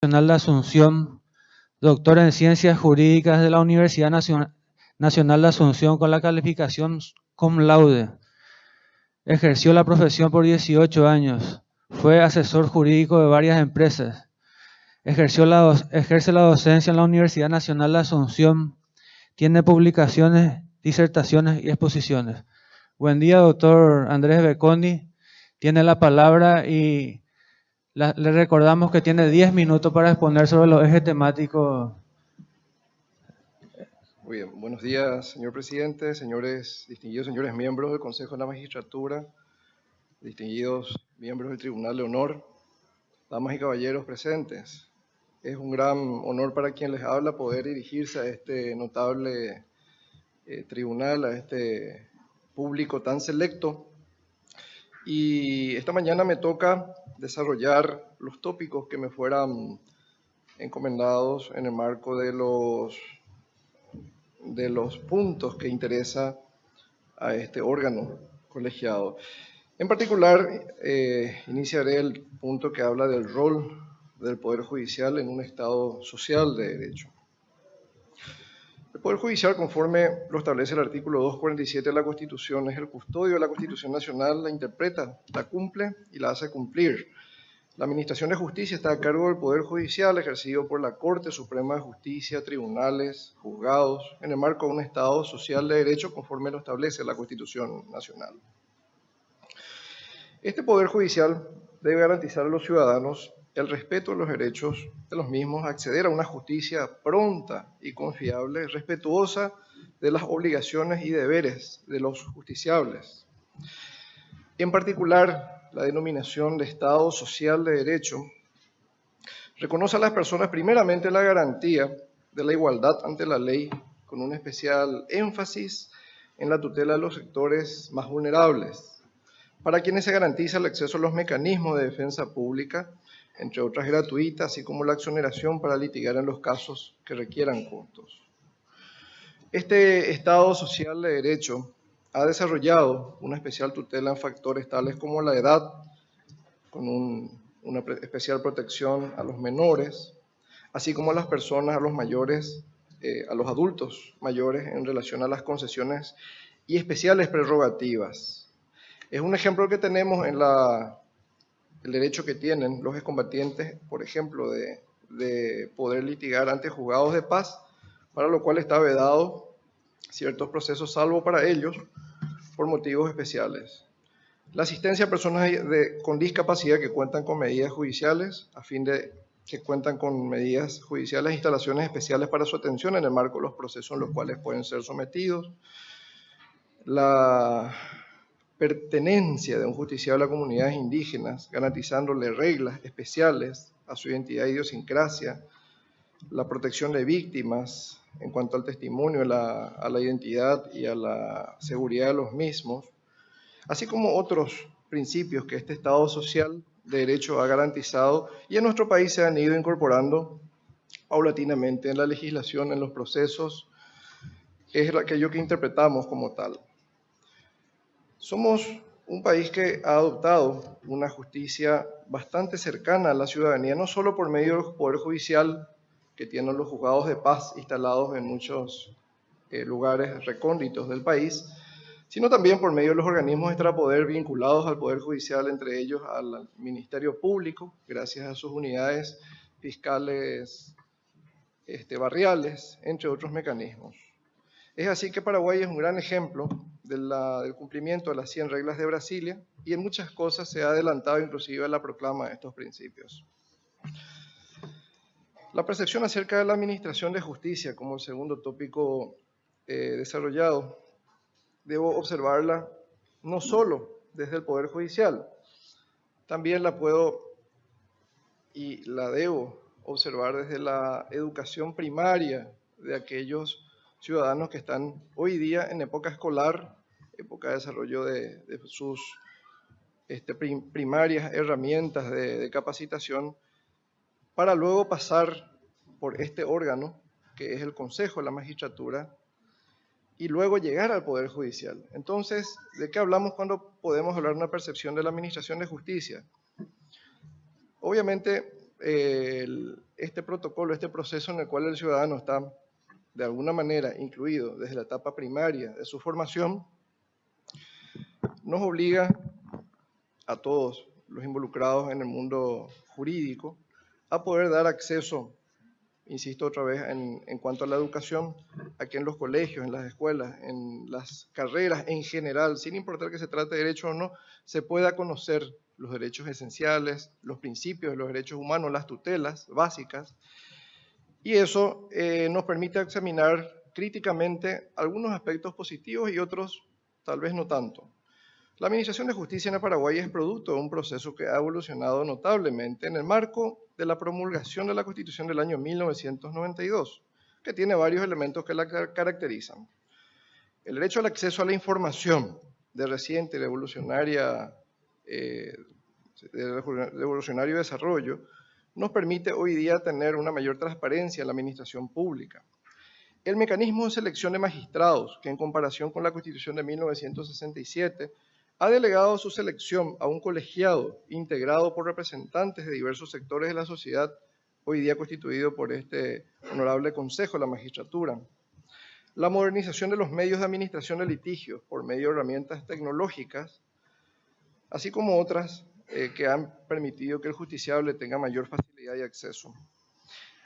Nacional de Asunción, doctor en Ciencias Jurídicas de la Universidad Nacional de Asunción con la calificación cum laude. Ejerció la profesión por 18 años. Fue asesor jurídico de varias empresas. Ejerce la docencia en la Universidad Nacional de Asunción. Tiene publicaciones, disertaciones y exposiciones. Buen día, doctor Andrés Beconi. Tiene la palabra y le recordamos que tiene 10 minutos para exponer sobre los ejes temáticos. Muy bien, buenos días, señor presidente, distinguidos señores miembros del Consejo de la Magistratura, distinguidos miembros del Tribunal de Honor, damas y caballeros presentes. Es un gran honor para quien les habla poder dirigirse a este notable tribunal, a este público tan selecto. Y esta mañana me toca desarrollar los tópicos que me fueran encomendados en el marco de los puntos que interesa a este órgano colegiado. En particular, iniciaré el punto que habla del rol del Poder Judicial en un Estado social de derecho. El Poder Judicial, conforme lo establece el artículo 247 de la Constitución, es el custodio de la Constitución Nacional, la interpreta, la cumple y la hace cumplir. La Administración de Justicia está a cargo del Poder Judicial, ejercido por la Corte Suprema de Justicia, tribunales, juzgados, en el marco de un Estado social de derecho conforme lo establece la Constitución Nacional. Este Poder Judicial debe garantizar a los ciudadanos el respeto de los derechos de los mismos, acceder a una justicia pronta y confiable, respetuosa de las obligaciones y deberes de los justiciables. En particular, la denominación de Estado Social de Derecho reconoce a las personas primeramente la garantía de la igualdad ante la ley, con un especial énfasis en la tutela de los sectores más vulnerables, para quienes se garantiza el acceso a los mecanismos de defensa pública, entre otras gratuitas, así como la exoneración para litigar en los casos que requieran costos. Este Estado Social de Derecho ha desarrollado una especial tutela en factores tales como la edad, con una especial protección a los menores, así como a las personas, a los mayores, a los adultos mayores en relación a las concesiones y especiales prerrogativas. Es un ejemplo que tenemos en el derecho que tienen los excombatientes, por ejemplo, de poder litigar ante juzgados de paz, para lo cual está vedado ciertos procesos, salvo para ellos, por motivos especiales. La asistencia a personas con discapacidad que cuentan con medidas judiciales, a fin de que cuentan con medidas judiciales e instalaciones especiales para su atención en el marco de los procesos en los cuales pueden ser sometidos. La pertenencia de un justiciable a comunidades indígenas, garantizándole reglas especiales a su identidad e idiosincrasia, la protección de víctimas en cuanto al testimonio, a la identidad y a la seguridad de los mismos, así como otros principios que este Estado social de derecho ha garantizado y en nuestro país se han ido incorporando paulatinamente en la legislación, en los procesos, es aquello que interpretamos como tal. Somos un país que ha adoptado una justicia bastante cercana a la ciudadanía, no solo por medio del Poder Judicial, que tienen los juzgados de paz instalados en muchos lugares recónditos del país, sino también por medio de los organismos extrapoder vinculados al Poder Judicial, entre ellos al Ministerio Público, gracias a sus unidades fiscales barriales, entre otros mecanismos. Es así que Paraguay es un gran ejemplo del cumplimiento de las 100 reglas de Brasilia y en muchas cosas se ha adelantado inclusive a la proclama de estos principios. La percepción acerca de la administración de justicia como el segundo tópico desarrollado, debo observarla no solo desde el Poder Judicial, también la puedo y la debo observar desde la educación primaria de aquellos ciudadanos que están hoy día en época escolar, época de desarrollo de sus primarias herramientas de capacitación, para luego pasar por este órgano, que es el Consejo de la Magistratura, y luego llegar al Poder Judicial. Entonces, ¿de qué hablamos cuando podemos hablar de una percepción de la administración de justicia? Obviamente, este protocolo, este proceso en el cual el ciudadano está de alguna manera incluido desde la etapa primaria de su formación, nos obliga a todos los involucrados en el mundo jurídico a poder dar acceso, insisto otra vez, en cuanto a la educación, a que en los colegios, en las escuelas, en las carreras en general, sin importar que se trate de derecho o no, se pueda conocer los derechos esenciales, los principios de los derechos humanos, las tutelas básicas, y eso nos permite examinar críticamente algunos aspectos positivos y otros tal vez no tanto. La Administración de Justicia en el Paraguay es producto de un proceso que ha evolucionado notablemente en el marco de la promulgación de la Constitución del año 1992, que tiene varios elementos que la caracterizan. El derecho al acceso a la información de reciente y revolucionario desarrollo nos permite hoy día tener una mayor transparencia en la administración pública. El mecanismo de selección de magistrados, que en comparación con la Constitución de 1967, ha delegado su selección a un colegiado integrado por representantes de diversos sectores de la sociedad, hoy día constituido por este honorable Consejo de la Magistratura. La modernización de los medios de administración de litigios por medio de herramientas tecnológicas, así como otras que han permitido que el justiciable tenga mayor facilidad y acceso.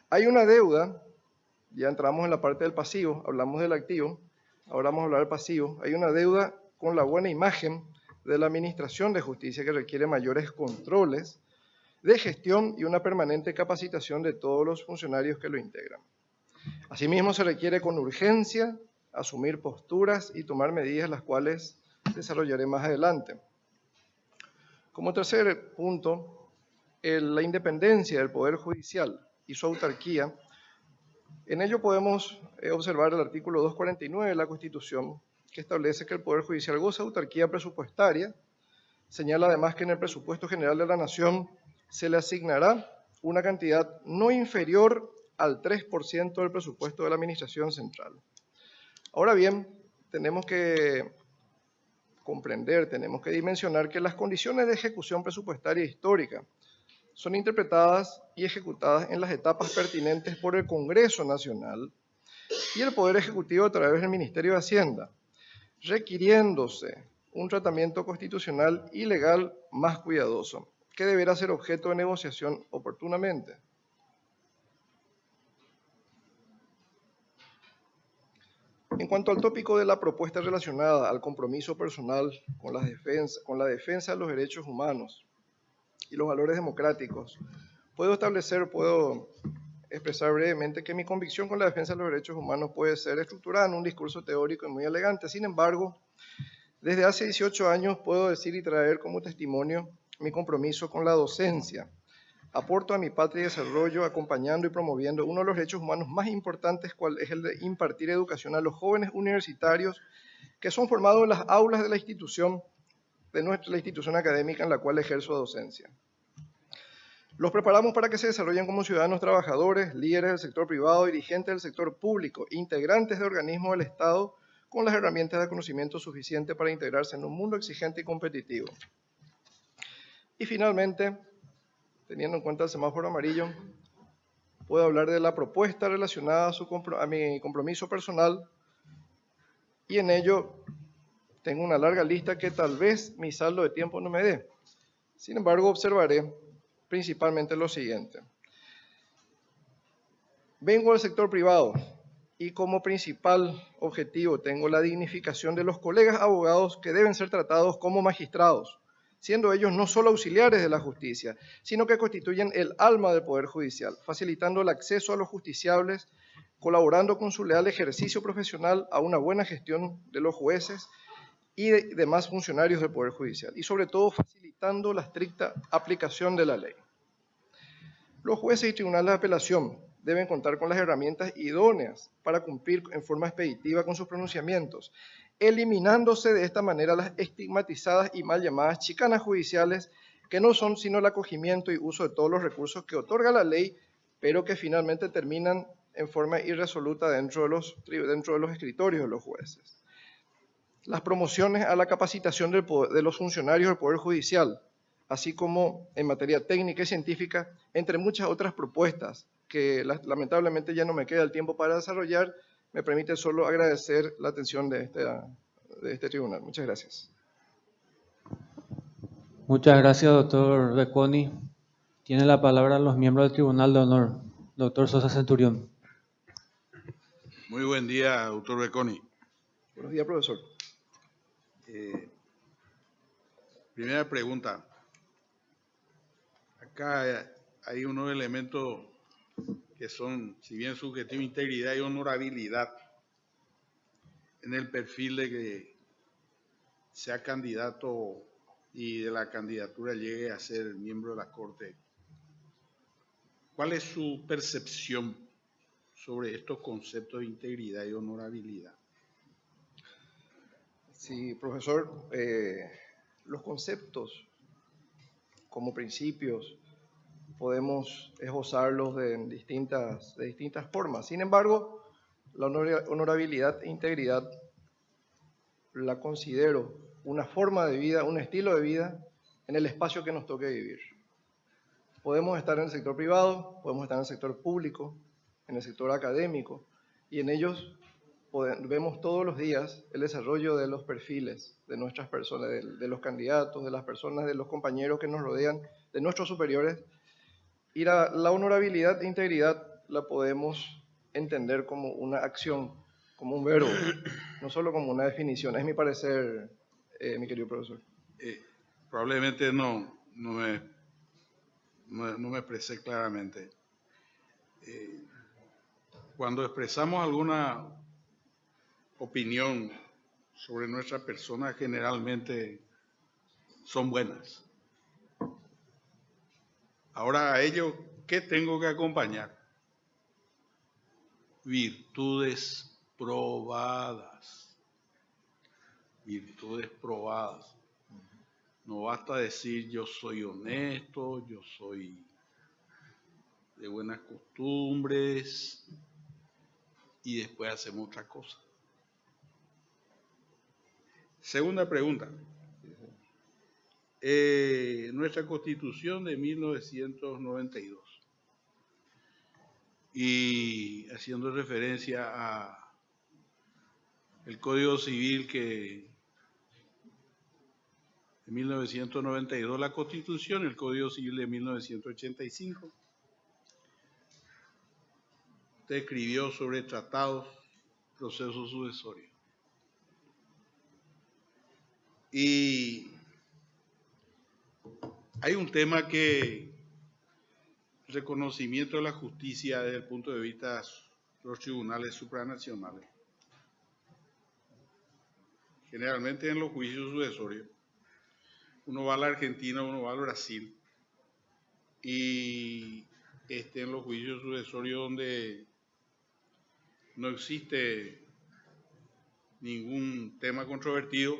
Hay una deuda, ya entramos en la parte del pasivo, hablamos del activo, ahora vamos a hablar del pasivo. Hay una deuda con la buena imagen de la Administración de Justicia que requiere mayores controles de gestión y una permanente capacitación de todos los funcionarios que lo integran. Asimismo, se requiere con urgencia asumir posturas y tomar medidas las cuales desarrollaré más adelante. Como tercer punto, la independencia del Poder Judicial y su autarquía. En ello podemos observar el artículo 249 de la Constitución, que establece que el Poder Judicial goza de autarquía presupuestaria. Señala además que en el presupuesto general de la Nación se le asignará una cantidad no inferior al 3% del presupuesto de la Administración Central. Ahora bien, tenemos que comprender, tenemos que dimensionar que las condiciones de ejecución presupuestaria histórica son interpretadas y ejecutadas en las etapas pertinentes por el Congreso Nacional y el Poder Ejecutivo a través del Ministerio de Hacienda, requiriéndose un tratamiento constitucional y legal más cuidadoso, que deberá ser objeto de negociación oportunamente. En cuanto al tópico de la propuesta relacionada al compromiso personal con la defensa de los derechos humanos y los valores democráticos, puedo expresar brevemente que mi convicción con la defensa de los derechos humanos puede ser estructurada en un discurso teórico y muy elegante. Sin embargo, desde hace 18 años puedo decir y traer como testimonio mi compromiso con la docencia. Aporto a mi patria y desarrollo acompañando y promoviendo uno de los derechos humanos más importantes, cual es el de impartir educación a los jóvenes universitarios que son formados en las aulas de la institución académica en la cual ejerzo docencia. Los preparamos para que se desarrollen como ciudadanos trabajadores, líderes del sector privado, dirigentes del sector público, integrantes de organismos del Estado, con las herramientas de conocimiento suficientes para integrarse en un mundo exigente y competitivo. Y finalmente, teniendo en cuenta el semáforo amarillo, puedo hablar de la propuesta relacionada a mi compromiso personal, y en ello tengo una larga lista que tal vez mi saldo de tiempo no me dé. Sin embargo, observaré principalmente lo siguiente. Vengo del sector privado y como principal objetivo tengo la dignificación de los colegas abogados que deben ser tratados como magistrados, siendo ellos no solo auxiliares de la justicia, sino que constituyen el alma del Poder Judicial, facilitando el acceso a los justiciables, colaborando con su leal ejercicio profesional a una buena gestión de los jueces y demás funcionarios del Poder Judicial, y sobre todo facilitando la estricta aplicación de la ley. Los jueces y tribunales de apelación deben contar con las herramientas idóneas para cumplir en forma expeditiva con sus pronunciamientos, eliminándose de esta manera las estigmatizadas y mal llamadas chicanas judiciales, que no son sino el acogimiento y uso de todos los recursos que otorga la ley, pero que finalmente terminan en forma irresoluta dentro de los escritorios de los jueces. Las promociones a la capacitación de los funcionarios del Poder Judicial, así como en materia técnica y científica, entre muchas otras propuestas que lamentablemente ya no me queda el tiempo para desarrollar, me permite solo agradecer la atención de este tribunal. Muchas gracias. Muchas gracias, doctor Becconi. Tiene la palabra los miembros del Tribunal de Honor. Doctor Sosa Centurión. Muy buen día, doctor Becconi. Buenos días, profesor. Primera pregunta. Acá hay unos elementos que son, si bien subjetivo, integridad y honorabilidad, en el perfil de que sea candidato y de la candidatura llegue a ser miembro de la Corte. ¿Cuál es su percepción sobre estos conceptos de integridad y honorabilidad? Sí, profesor, los conceptos como principios podemos esbozarlos de distintas formas. Sin embargo, la honorabilidad e integridad la considero una forma de vida, un estilo de vida en el espacio que nos toque vivir. Podemos estar en el sector privado, podemos estar en el sector público, en el sector académico, y en ellos vemos todos los días el desarrollo de los perfiles de nuestras personas, de los candidatos, de las personas, de los compañeros que nos rodean, de nuestros superiores. Y la honorabilidad e integridad la podemos entender como una acción, como un verbo, no solo como una definición. Es mi parecer, mi querido profesor. Probablemente no me expresé claramente. Cuando expresamos alguna opinión sobre nuestra persona, generalmente son buenas. Ahora, a ello, ¿qué tengo que acompañar? Virtudes probadas. Virtudes probadas. No basta decir yo soy honesto, yo soy de buenas costumbres y después hacemos otra cosa. Segunda pregunta. Nuestra Constitución de 1992 y haciendo referencia a el Código Civil que en 1992 la Constitución, el Código Civil de 1985 usted escribió sobre tratados, procesos sucesorios. Y hay un tema que reconocimiento de la justicia desde el punto de vista de los tribunales supranacionales. Generalmente en los juicios sucesorios, uno va a la Argentina, uno va al Brasil, y en los juicios sucesorios donde no existe ningún tema controvertido,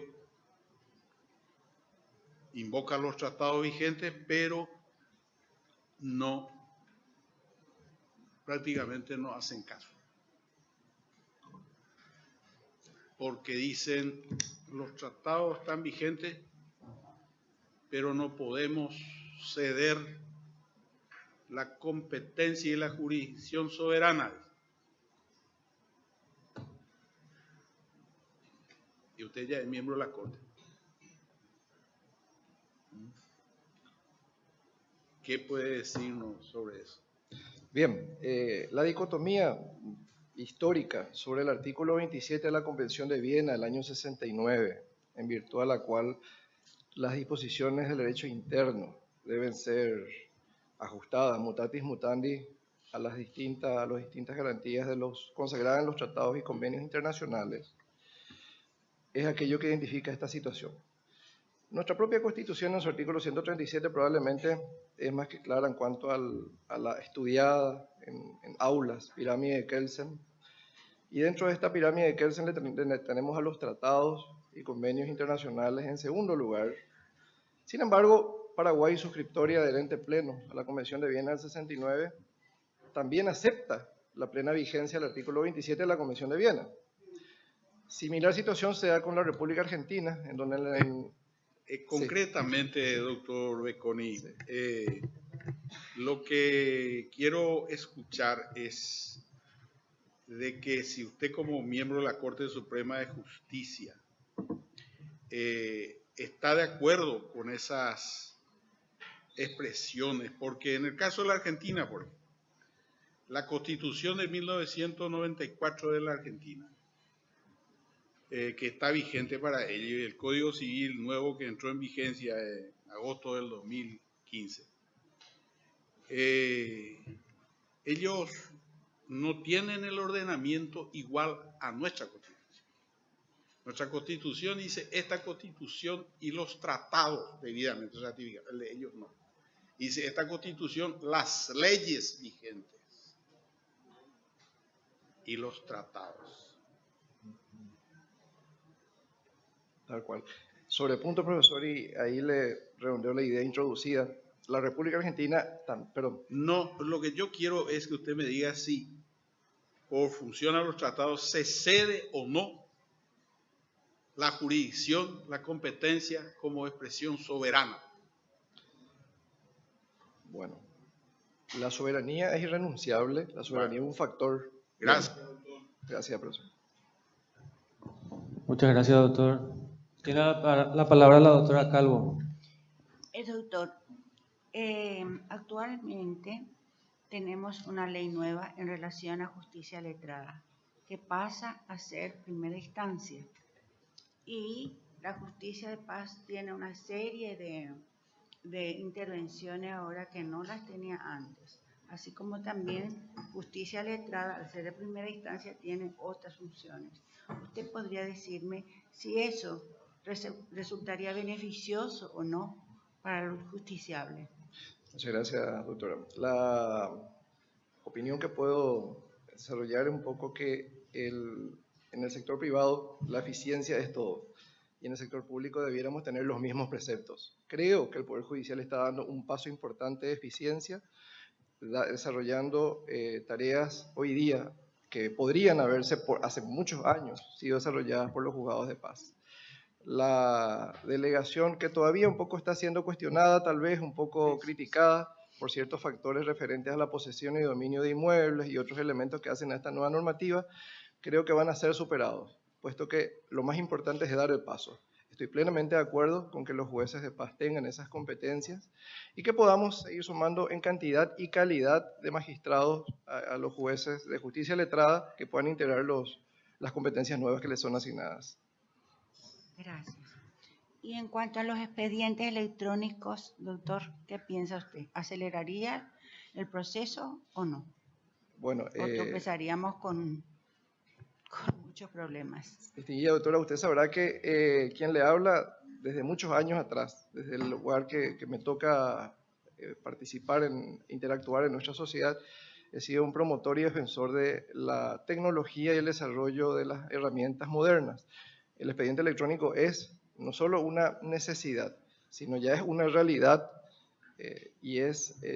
invocan los tratados vigentes, pero prácticamente no hacen caso. Porque dicen, los tratados están vigentes, pero no podemos ceder la competencia y la jurisdicción soberana. Y usted ya es miembro de la Corte. ¿Qué puede decirnos sobre eso? Bien, la dicotomía histórica sobre el artículo 27 de la Convención de Viena del año 69, en virtud a la cual las disposiciones del derecho interno deben ser ajustadas mutatis mutandi a las distintas garantías consagradas en los tratados y convenios internacionales, es aquello que identifica esta situación. Nuestra propia Constitución en su artículo 137 probablemente es más que clara en cuanto a la estudiada en aulas pirámide de Kelsen. Y dentro de esta pirámide de Kelsen tenemos a los tratados y convenios internacionales en segundo lugar. Sin embargo, Paraguay, suscriptoria adherente pleno a la Convención de Viena del 69, también acepta la plena vigencia del artículo 27 de la Convención de Viena. Similar situación se da con la República Argentina, en donde concretamente, sí. Doctor Becconi, Lo que quiero escuchar es de que si usted como miembro de la Corte Suprema de Justicia está de acuerdo con esas expresiones, porque en el caso de la Argentina, por ejemplo, la Constitución de 1994 de la Argentina, que está vigente para ello, y el Código Civil nuevo que entró en vigencia en agosto del 2015, ellos no tienen el ordenamiento igual a nuestra Constitución. Nuestra Constitución dice esta Constitución y los tratados debidamente ratificados, el de ellos no. Dice esta Constitución, las leyes vigentes y los tratados. Tal cual. Sobre el punto, profesor, y ahí le redondeo la idea introducida. La República Argentina, perdón. No, lo que yo quiero es que usted me diga si por función a los tratados se cede o no la jurisdicción, la competencia como expresión soberana. Bueno, la soberanía es irrenunciable, la soberanía es un factor. Gracias. Gracias, profesor. Muchas gracias, doctor. Tiene la palabra la doctora Calvo. Doctor, actualmente tenemos una ley nueva en relación a justicia letrada, que pasa a ser primera instancia. Y la justicia de paz tiene una serie de intervenciones ahora que no las tenía antes. Así como también justicia letrada, al ser de primera instancia, tiene otras funciones. ¿Usted podría decirme si eso resultaría beneficioso o no para los justiciables? Muchas gracias, doctora. La opinión que puedo desarrollar es un poco que en el sector privado la eficiencia es todo y en el sector público debiéramos tener los mismos preceptos. Creo que el Poder Judicial está dando un paso importante de eficiencia, desarrollando tareas hoy día que podrían haberse hace muchos años sido desarrolladas por los juzgados de paz. La delegación que todavía un poco está siendo cuestionada, tal vez un poco criticada por ciertos factores referentes a la posesión y dominio de inmuebles y otros elementos que hacen a esta nueva normativa, creo que van a ser superados, puesto que lo más importante es dar el paso. Estoy plenamente de acuerdo con que los jueces de paz tengan esas competencias y que podamos seguir sumando en cantidad y calidad de magistrados a los jueces de justicia letrada que puedan integrar las competencias nuevas que les son asignadas. Gracias. Y en cuanto a los expedientes electrónicos, doctor, ¿qué piensa usted? ¿Aceleraría el proceso o no? Bueno, ¿O tropezaríamos con muchos problemas? Distinguida doctora, usted sabrá que quien le habla desde muchos años atrás, desde el lugar que me toca participar, interactuar en nuestra sociedad, he sido un promotor y defensor de la tecnología y el desarrollo de las herramientas modernas. El expediente electrónico es no solo una necesidad, sino ya es una realidad y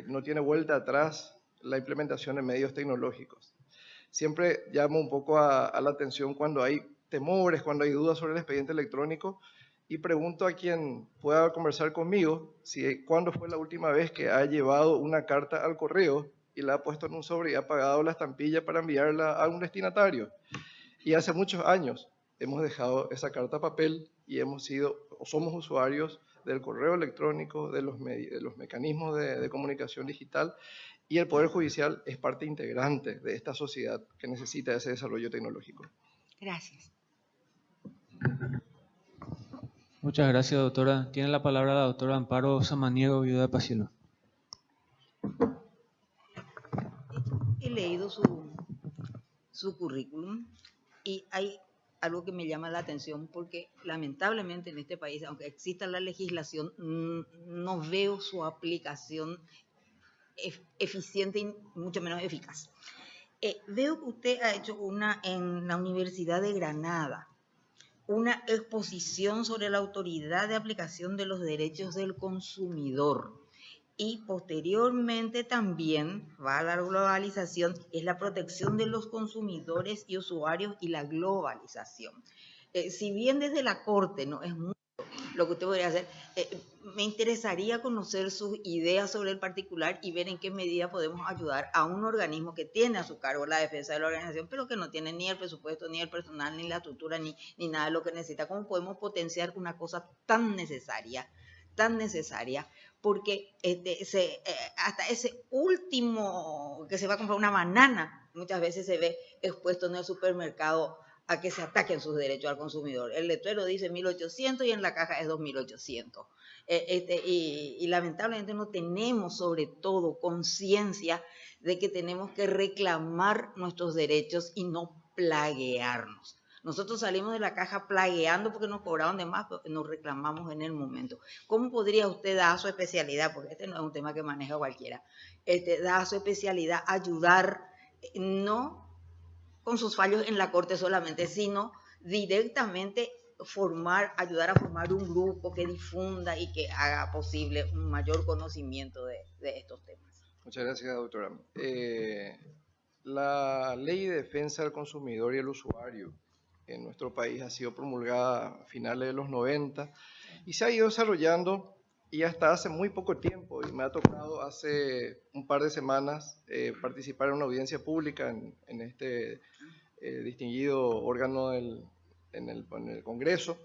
no tiene vuelta atrás la implementación de medios tecnológicos. Siempre llamo un poco a la atención cuando hay temores, cuando hay dudas sobre el expediente electrónico y pregunto a quien pueda conversar conmigo cuándo fue la última vez que ha llevado una carta al correo y la ha puesto en un sobre y ha pagado la estampilla para enviarla a un destinatario. Y hace muchos años hemos dejado esa carta a papel y somos usuarios del correo electrónico, de los mecanismos de comunicación digital, y el Poder Judicial es parte integrante de esta sociedad que necesita ese desarrollo tecnológico. Gracias. Muchas gracias, doctora. Tiene la palabra la doctora Amparo Samaniego, viuda de Pacielo. He leído su currículum y hay algo que me llama la atención porque lamentablemente en este país, aunque exista la legislación, no veo su aplicación eficiente y mucho menos eficaz. Veo que usted ha hecho en la Universidad de Granada, una exposición sobre la autoridad de aplicación de los derechos del consumidor. Y posteriormente también va a la globalización, es la protección de los consumidores y usuarios y la globalización. Si bien desde la Corte no es mucho lo que usted podría hacer. Me interesaría conocer sus ideas sobre el particular y ver en qué medida podemos ayudar a un organismo que tiene a su cargo la defensa de la organización, pero que no tiene ni el presupuesto, ni el personal, ni la estructura, ni nada de lo que necesita. ¿Cómo podemos potenciar una cosa tan necesaria? Porque hasta ese último que se va a comprar una banana, muchas veces se ve expuesto en el supermercado a que se ataquen sus derechos al consumidor. El letrero dice 1.800 y en la caja es 2.800. Y lamentablemente no tenemos sobre todo conciencia de que tenemos que reclamar nuestros derechos y no plaguearnos. Nosotros salimos de la caja plagueando porque nos cobraron de más, pero nos reclamamos en el momento. ¿Cómo podría usted, dar su especialidad, porque este no es un tema que maneja cualquiera, dar su especialidad, ayudar, no con sus fallos en la corte solamente, sino directamente ayudar a formar un grupo que difunda y que haga posible un mayor conocimiento de estos temas? Muchas gracias, doctora. La Ley de Defensa del Consumidor y el Usuario en nuestro país ha sido promulgada a finales de los 90 y se ha ido desarrollando, y hasta hace muy poco tiempo, y me ha tocado hace un par de semanas participar en una audiencia pública en este distinguido órgano en el Congreso,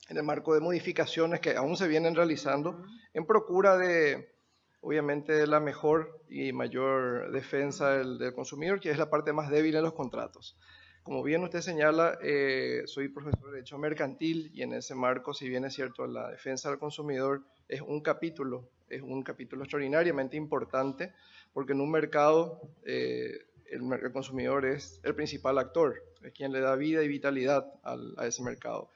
en el marco de modificaciones que aún se vienen realizando en procura de, obviamente, de la mejor y mayor defensa del consumidor, que es la parte más débil en los contratos. Como bien usted señala, soy profesor de Derecho Mercantil y en ese marco, si bien es cierto, la defensa del consumidor es un capítulo extraordinariamente importante, porque en un mercado el consumidor es el principal actor, es quien le da vida y vitalidad a ese mercado.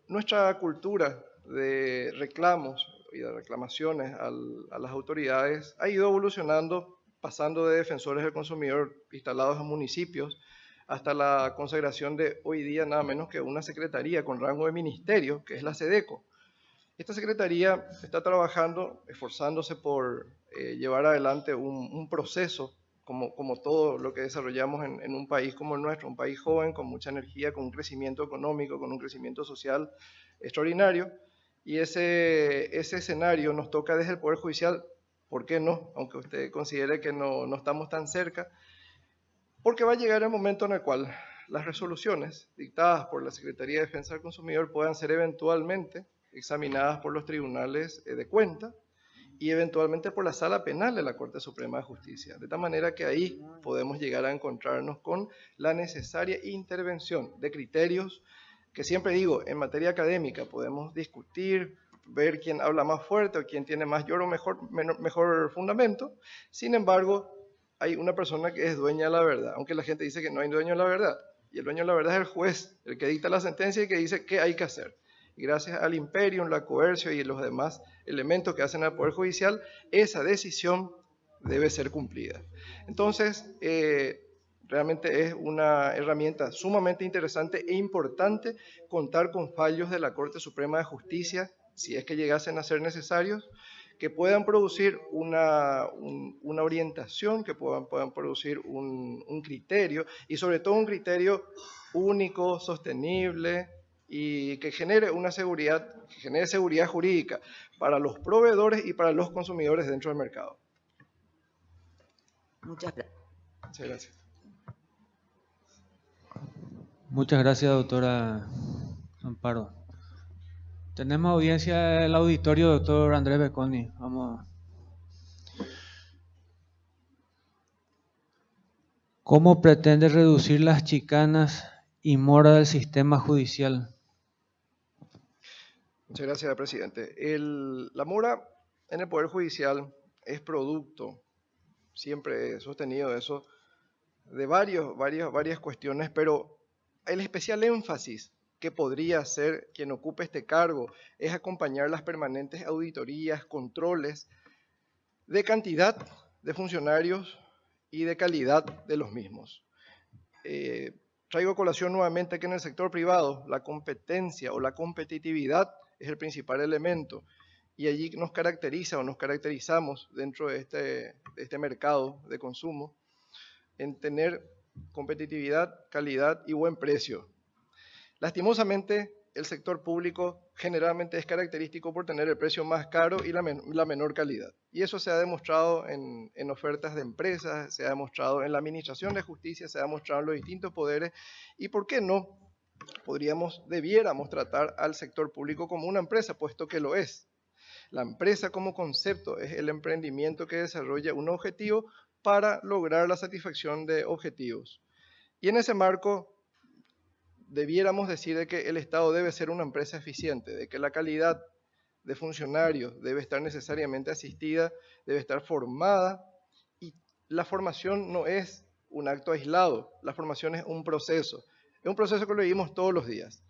Nuestra cultura de reclamos y de reclamaciones a las autoridades ha ido evolucionando, pasando de defensores del consumidor instalados en municipios hasta la consagración de hoy día nada menos que una secretaría con rango de ministerio, que es la SEDECO. Esta secretaría está trabajando, esforzándose por llevar adelante un proceso, como todo lo que desarrollamos en un país como el nuestro, un país joven, con mucha energía, con un crecimiento económico, con un crecimiento social extraordinario. Y ese escenario nos toca desde el Poder Judicial. ¿Por qué no? Aunque usted considere que no estamos tan cerca, porque va a llegar el momento en el cual las resoluciones dictadas por la Secretaría de Defensa del Consumidor puedan ser eventualmente examinadas por los tribunales de cuenta y eventualmente por la Sala Penal de la Corte Suprema de Justicia. De tal manera que ahí podemos llegar a encontrarnos con la necesaria intervención de criterios que, siempre digo, en materia académica podemos discutir, ver quién habla más fuerte o quién tiene mayor o mejor fundamento. Sin embargo, hay una persona que es dueña de la verdad, aunque la gente dice que no hay dueño de la verdad. Y el dueño de la verdad es el juez, el que dicta la sentencia y que dice qué hay que hacer. Y gracias al imperium, la coercio y los demás elementos que hacen al Poder Judicial, esa decisión debe ser cumplida. Entonces, realmente es una herramienta sumamente interesante e importante contar con fallos de la Corte Suprema de Justicia, si es que llegasen a ser necesarios, que puedan producir una orientación, que puedan producir un criterio, y sobre todo un criterio único, sostenible, y que genere seguridad jurídica para los proveedores y para los consumidores dentro del mercado. Muchas gracias. Muchas gracias. Muchas gracias, doctora Amparo. Tenemos audiencia del auditorio, doctor Andrés Becconi. Vamos. ¿Cómo pretende reducir las chicanas y mora del sistema judicial? Muchas gracias, presidente. La mora en el Poder Judicial es producto, siempre he sostenido eso, de varias cuestiones, pero el especial énfasis que podría hacer quien ocupe este cargo es acompañar las permanentes auditorías, controles de cantidad de funcionarios y de calidad de los mismos. Traigo a colación nuevamente que en el sector privado la competencia o la competitividad es el principal elemento y allí nos caracterizamos dentro de este mercado de consumo en tener competitividad, calidad y buen precio. Lastimosamente, el sector público generalmente es característico por tener el precio más caro y la menor calidad. Y eso se ha demostrado en ofertas de empresas, se ha demostrado en la administración de justicia, se ha demostrado en los distintos poderes. ¿Y por qué no? Debiéramos tratar al sector público como una empresa, puesto que lo es. La empresa como concepto es el emprendimiento que desarrolla un objetivo para lograr la satisfacción de objetivos. Y en ese marco debiéramos decir de que el Estado debe ser una empresa eficiente, de que la calidad de funcionarios debe estar necesariamente asistida, debe estar formada, y la formación no es un acto aislado, la formación es un proceso que lo vivimos todos los días.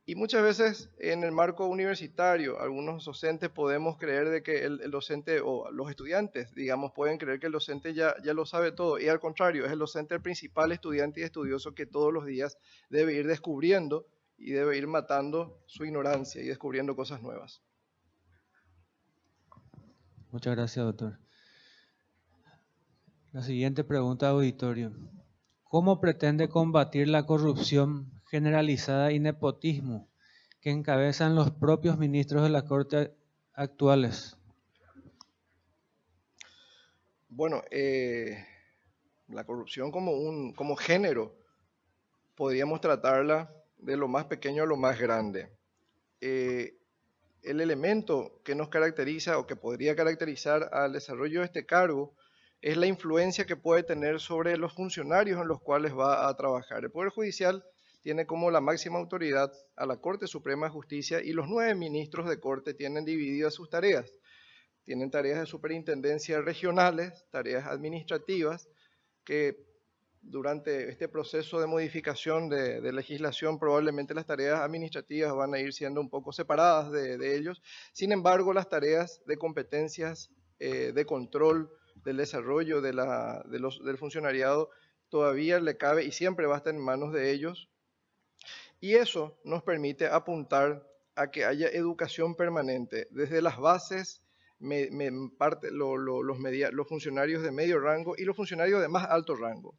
Y muchas veces en el marco universitario, algunos docentes podemos creer de que el docente, o los estudiantes, digamos, pueden creer que el docente ya lo sabe todo, y al contrario, es el docente el principal estudiante y estudioso que todos los días debe ir descubriendo y debe ir matando su ignorancia y descubriendo cosas nuevas. Muchas gracias, doctor. La siguiente pregunta, auditorio. ¿Cómo pretende combatir la corrupción generalizada y nepotismo que encabezan los propios ministros de la Corte actuales? Bueno, la corrupción como género, podríamos tratarla de lo más pequeño a lo más grande. El elemento que nos caracteriza o que podría caracterizar al desarrollo de este cargo es la influencia que puede tener sobre los funcionarios en los cuales va a trabajar. El Poder Judicial tiene como la máxima autoridad a la Corte Suprema de Justicia, y los 9 ministros de Corte tienen divididas sus tareas. Tienen tareas de superintendencia regionales, tareas administrativas, que durante este proceso de modificación de legislación probablemente las tareas administrativas van a ir siendo un poco separadas de ellos. Sin embargo, las tareas de competencias de control del desarrollo del funcionariado todavía le cabe y siempre va a estar en manos de ellos. Y eso nos permite apuntar a que haya educación permanente desde las bases, los funcionarios de medio rango y los funcionarios de más alto rango.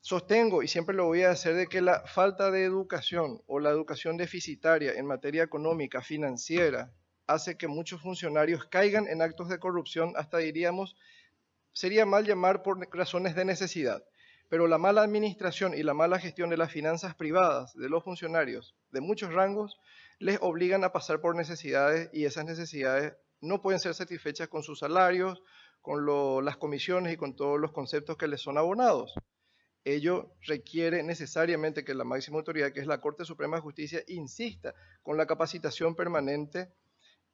Sostengo, y siempre lo voy a hacer, de que la falta de educación o la educación deficitaria en materia económica, financiera, hace que muchos funcionarios caigan en actos de corrupción, hasta diríamos, sería mal llamar por razones de necesidad. Pero la mala administración y la mala gestión de las finanzas privadas de los funcionarios de muchos rangos les obligan a pasar por necesidades, y esas necesidades no pueden ser satisfechas con sus salarios, con las comisiones y con todos los conceptos que les son abonados. Ello requiere necesariamente que la máxima autoridad, que es la Corte Suprema de Justicia, insista con la capacitación permanente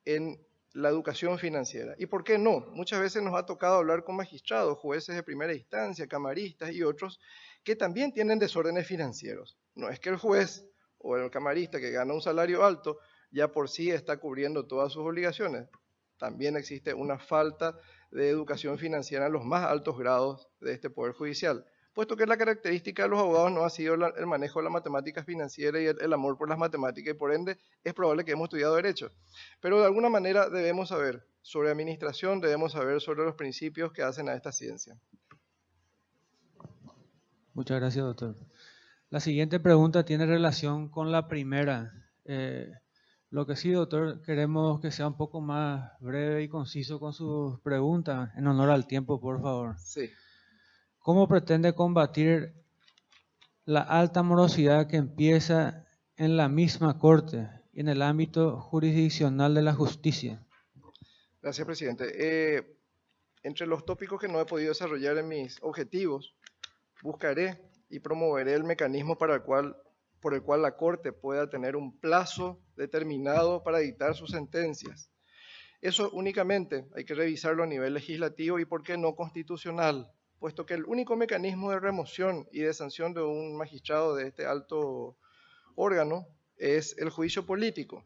en la educación financiera. ¿Y por qué no? Muchas veces nos ha tocado hablar con magistrados, jueces de primera instancia, camaristas y otros que también tienen desórdenes financieros. No es que el juez o el camarista que gana un salario alto ya por sí está cubriendo todas sus obligaciones. También existe una falta de educación financiera en los más altos grados de este Poder Judicial, puesto que la característica de los abogados no ha sido el manejo de la matemática financiera y el amor por las matemáticas, y por ende es probable que hemos estudiado Derecho. Pero de alguna manera debemos saber sobre administración, debemos saber sobre los principios que hacen a esta ciencia. Muchas gracias, doctor. La siguiente pregunta tiene relación con la primera. Lo que sí, doctor, queremos que sea un poco más breve y conciso con sus preguntas, en honor al tiempo, por favor. Sí. ¿Cómo pretende combatir la alta morosidad que empieza en la misma Corte y en el ámbito jurisdiccional de la justicia? Gracias, presidente. Entre los tópicos que no he podido desarrollar en mis objetivos, buscaré y promoveré el mecanismo por el cual la Corte pueda tener un plazo determinado para dictar sus sentencias. Eso únicamente hay que revisarlo a nivel legislativo y, ¿por qué no, constitucional? Puesto que el único mecanismo de remoción y de sanción de un magistrado de este alto órgano es el juicio político.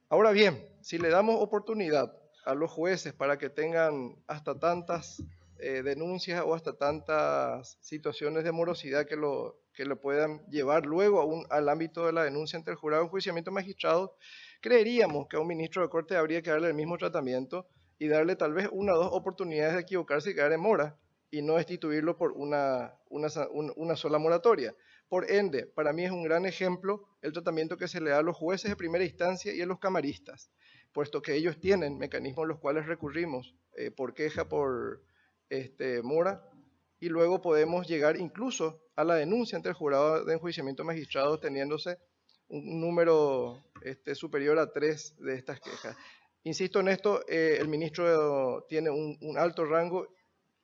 Ahora bien, si le damos oportunidad a los jueces para que tengan hasta tantas denuncias o hasta tantas situaciones de morosidad que lo puedan llevar luego al ámbito de la denuncia ante el jurado de enjuiciamiento de magistrados, creeríamos que a un ministro de Corte habría que darle el mismo tratamiento y darle tal vez 1 o 2 oportunidades de equivocarse y quedar en mora, y no destituirlo por una sola moratoria. Por ende, para mí es un gran ejemplo el tratamiento que se le da a los jueces de primera instancia y a los camaristas, puesto que ellos tienen mecanismos los cuales recurrimos por queja por mora, y luego podemos llegar incluso a la denuncia ante el jurado de enjuiciamiento magistrado teniéndose un número superior a 3 de estas quejas. Insisto en esto, el ministro tiene un alto rango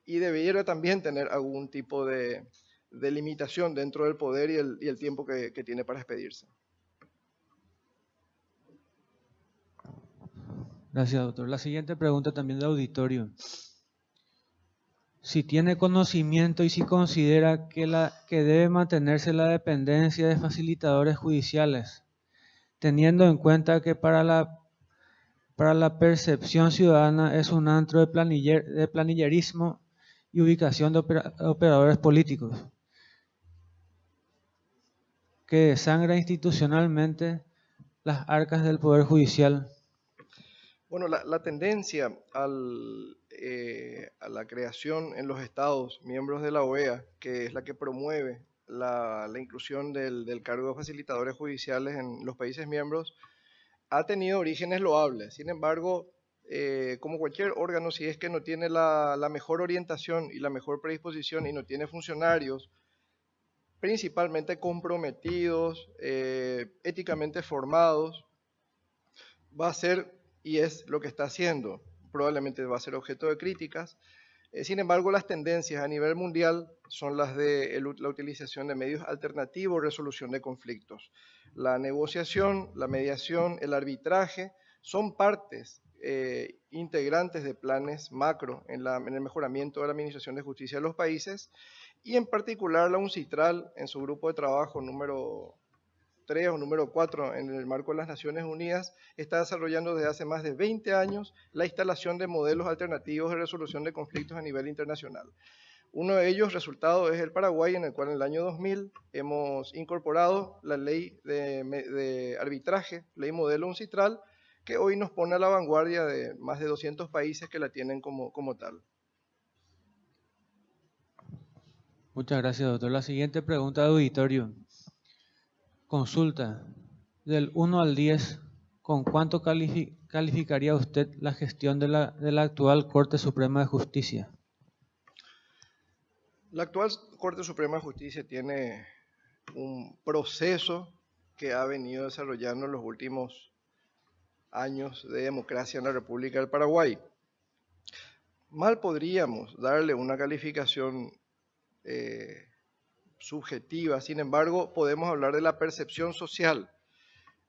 y debiera también tener algún tipo de limitación dentro del poder y el tiempo que tiene para expedirse. Gracias, doctor. La siguiente pregunta también de auditorio. Si tiene conocimiento y si considera que debe mantenerse la dependencia de facilitadores judiciales, teniendo en cuenta que para la percepción ciudadana es un antro de planillerismo y ubicación de operadores políticos, que desangra institucionalmente las arcas del Poder Judicial. Bueno, la tendencia a la creación en los estados miembros de la OEA, que es la que promueve la inclusión del cargo de facilitadores judiciales en los países miembros, ha tenido orígenes loables. Sin embargo, como cualquier órgano, si es que no tiene la mejor orientación y la mejor predisposición y no tiene funcionarios principalmente comprometidos, éticamente formados, va a ser, y es lo que está haciendo, probablemente va a ser objeto de críticas. Sin embargo, las tendencias a nivel mundial son las de la utilización de medios alternativos de resolución de conflictos. La negociación, la mediación, el arbitraje son partes integrantes de planes macro en el mejoramiento de la administración de justicia de los países, y en particular la UNCITRAL en su grupo de trabajo número 3 o número 4 en el marco de las Naciones Unidas está desarrollando desde hace más de 20 años la instalación de modelos alternativos de resolución de conflictos a nivel internacional. Uno de ellos, resultado, es el Paraguay, en el cual en el año 2000 hemos incorporado la ley de arbitraje, ley modelo UNCITRAL, que hoy nos pone a la vanguardia de más de 200 países que la tienen como tal. Muchas gracias, doctor. La siguiente pregunta de auditorio. Consulta. Del 1 al 10, ¿con cuánto calificaría usted la gestión de la actual Corte Suprema de Justicia? La actual Corte Suprema de Justicia tiene un proceso que ha venido desarrollando en los últimos años de democracia en la República del Paraguay. Mal podríamos darle una calificación subjetiva, sin embargo, podemos hablar de la percepción social.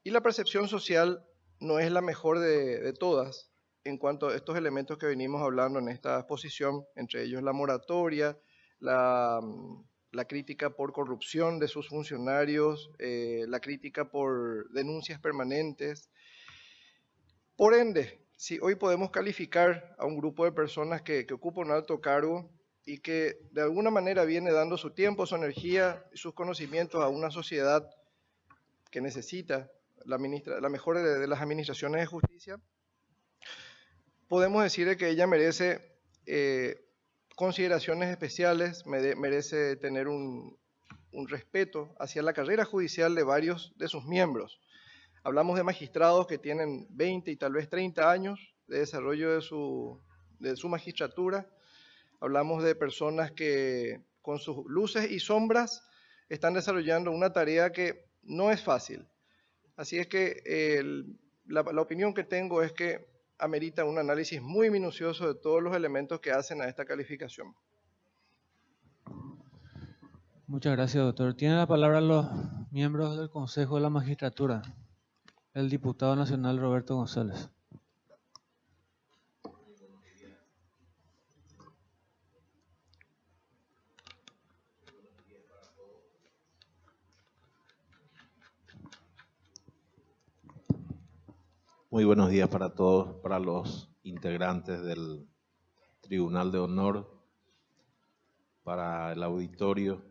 Y la percepción social no es la mejor de todas en cuanto a estos elementos que venimos hablando en esta exposición, entre ellos la moratoria, la crítica por corrupción de sus funcionarios, la crítica por denuncias permanentes. Por ende, si hoy podemos calificar a un grupo de personas que ocupa un alto cargo y que de alguna manera viene dando su tiempo, su energía y sus conocimientos a una sociedad que necesita la mejor de las administraciones de justicia, podemos decir que ella merece consideraciones especiales, merece tener un respeto hacia la carrera judicial de varios de sus miembros. Hablamos de magistrados que tienen 20 y tal vez 30 años de desarrollo de su magistratura. Hablamos de personas que con sus luces y sombras están desarrollando una tarea que no es fácil. Así es que la opinión que tengo es que amerita un análisis muy minucioso de todos los elementos que hacen a esta calificación. Muchas gracias, doctor. Tiene la palabra los miembros del Consejo de la Magistratura. El diputado nacional Roberto González. Muy buenos días para todos, para los integrantes del Tribunal de Honor, para el auditorio,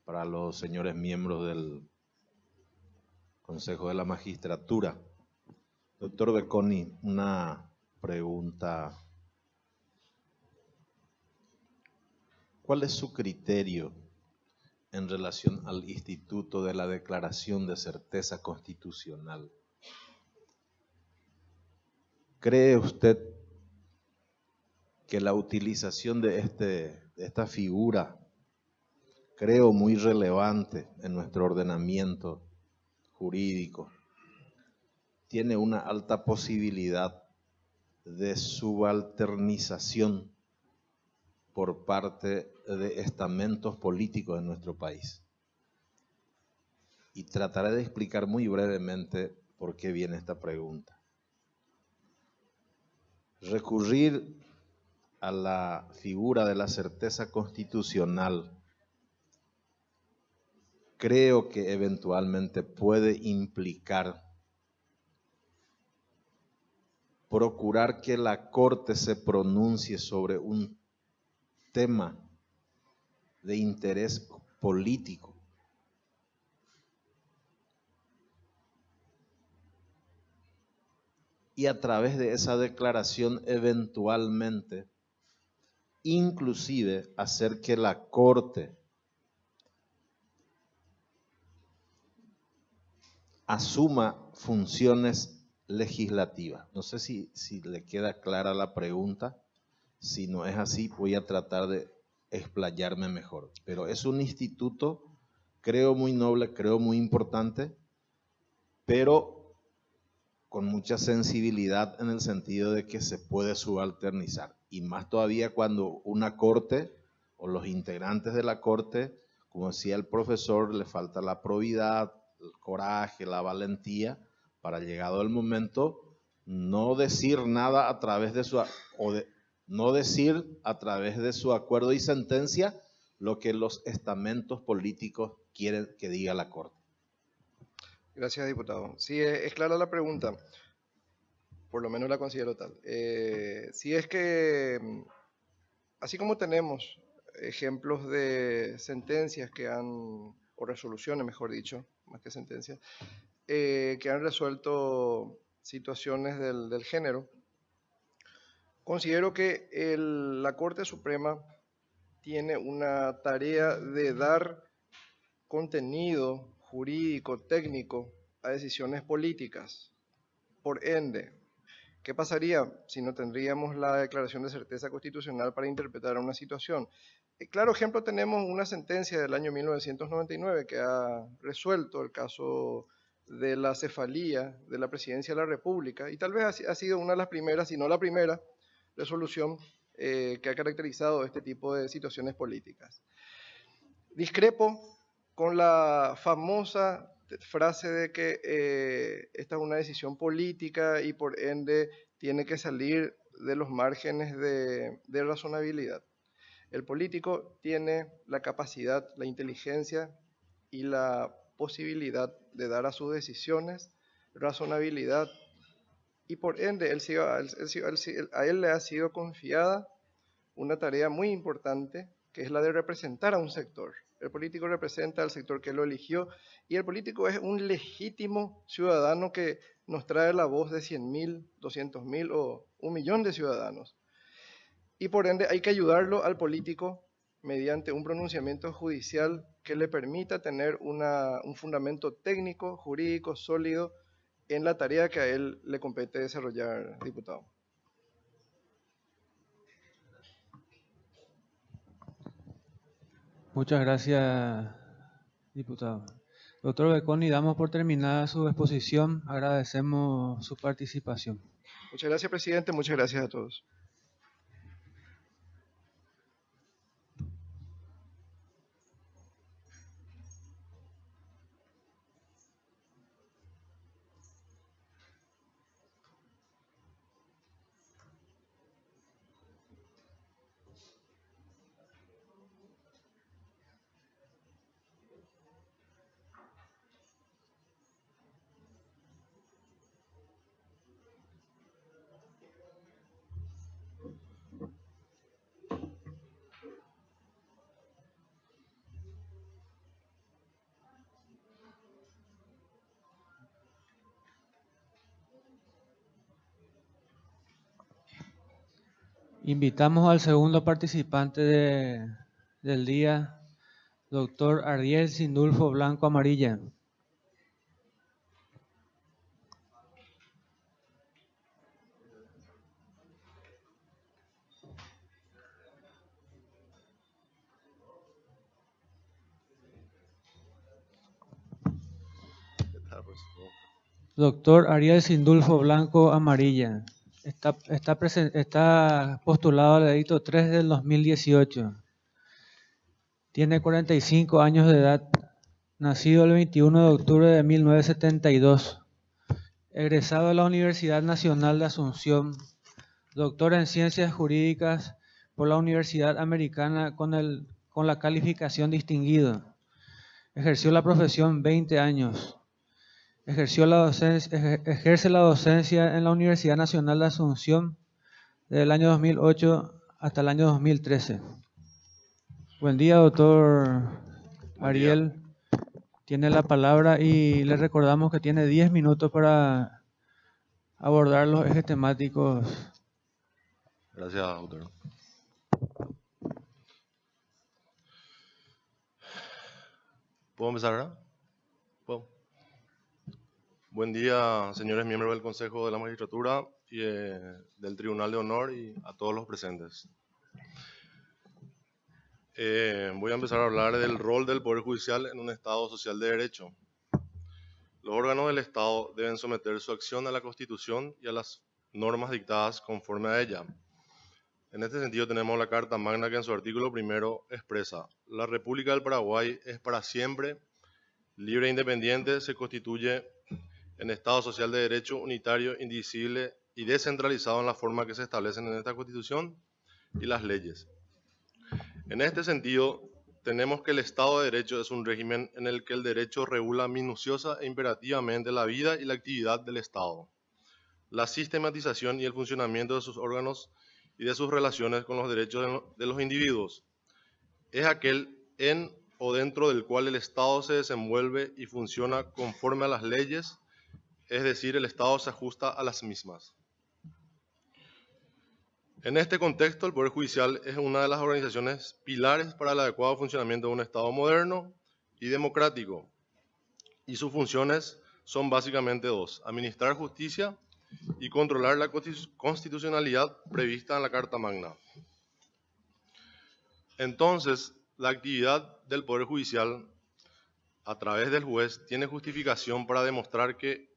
para los señores miembros del Consejo de la Magistratura. Doctor Becconi, una pregunta. ¿Cuál es su criterio en relación al instituto de la declaración de certeza constitucional. ¿Cree usted que la utilización de esta figura, creo muy relevante en nuestro ordenamiento jurídico, tiene una alta posibilidad de subalternización por parte de estamentos políticos en nuestro país? Y trataré de explicar muy brevemente por qué viene esta pregunta. Recurrir a la figura de la certeza constitucional creo que eventualmente puede implicar procurar que la Corte se pronuncie sobre un tema de interés político. Y a través de esa declaración eventualmente, inclusive hacer que la Corte asuma funciones legislativas. No sé si le queda clara la pregunta. Si no es así, voy a tratar de explayarme mejor. Pero es un instituto, creo muy noble, creo muy importante, pero con mucha sensibilidad en el sentido de que se puede subalternizar. Y más todavía cuando una corte o los integrantes de la corte, como decía el profesor, le falta la probidad, el coraje, la valentía, para llegado el momento, no decir nada a través de no decir a través de su acuerdo y sentencia lo que los estamentos políticos quieren que diga la Corte. Gracias, diputado. Sí, es clara la pregunta, por lo menos la considero tal. Si es que, así como tenemos ejemplos de sentencias que han, o resoluciones, mejor dicho, más que sentencias, que han resuelto situaciones del género, considero que la Corte Suprema tiene una tarea de dar contenido jurídico, técnico, a decisiones políticas. Por ende, ¿qué pasaría si no tendríamos la declaración de certeza constitucional para interpretar una situación? Claro ejemplo, tenemos una sentencia del año 1999 que ha resuelto el caso de la cefalía de la Presidencia de la República, y tal vez ha sido una de las primeras, si no la primera, resolución que ha caracterizado este tipo de situaciones políticas. Discrepo con la famosa frase de que esta es una decisión política y por ende tiene que salir de los márgenes de razonabilidad. El político tiene la capacidad, la inteligencia y la posibilidad de dar a sus decisiones razonabilidad, y por ende a él le ha sido confiada una tarea muy importante, que es la de representar a un sector. El político representa al sector que lo eligió, y el político es un legítimo ciudadano que nos trae la voz de 100.000, 200.000 o 1.000.000 de ciudadanos. Y por ende hay que ayudarlo al político mediante un pronunciamiento judicial que le permita tener un fundamento técnico, jurídico, sólido en la tarea que a él le compete desarrollar, diputado. Muchas gracias, diputado. Doctor Becconi, damos por terminada su exposición. Agradecemos su participación. Muchas gracias, presidente. Muchas gracias a todos. Invitamos al segundo participante del día, Doctor Ariel Sindulfo Blanco Amarilla. Doctor Ariel Sindulfo Blanco Amarilla. Está postulado al edicto 3 del 2018. Tiene 45 años de edad. Nacido el 21 de octubre de 1972. Egresado de la Universidad Nacional de Asunción. Doctor en Ciencias Jurídicas por la Universidad Americana con la calificación distinguido. Ejerció la profesión 20 años. Ejerce la docencia en la Universidad Nacional de Asunción desde el año 2008 hasta el año 2013. Buen día, doctor Ariel. Tiene la palabra y le recordamos que tiene 10 minutos para abordar los ejes temáticos. Gracias, doctor. ¿Puedo empezar ahora? ¿Puedo? Buen día, señores miembros del Consejo de la Magistratura y del Tribunal de Honor y a todos los presentes. Voy a empezar a hablar del rol del Poder Judicial en un Estado social de derecho. Los órganos del Estado deben someter su acción a la Constitución y a las normas dictadas conforme a ella. En este sentido tenemos la Carta Magna que en su artículo primero expresa: la República del Paraguay es para siempre libre e independiente, se constituye en Estado social de derecho, unitario, indivisible y descentralizado en la forma que se establecen en esta Constitución y las leyes. En este sentido, tenemos que el Estado de Derecho es un régimen en el que el derecho regula minuciosa e imperativamente la vida y la actividad del Estado, la sistematización y el funcionamiento de sus órganos y de sus relaciones con los derechos de los individuos. Es aquel en o dentro del cual el Estado se desenvuelve y funciona conforme a las leyes, es decir, el Estado se ajusta a las mismas. En este contexto, el Poder Judicial es una de las organizaciones pilares para el adecuado funcionamiento de un Estado moderno y democrático, y sus funciones son básicamente dos: administrar justicia y controlar la constitucionalidad prevista en la Carta Magna. Entonces, la actividad del Poder Judicial a través del juez tiene justificación para demostrar que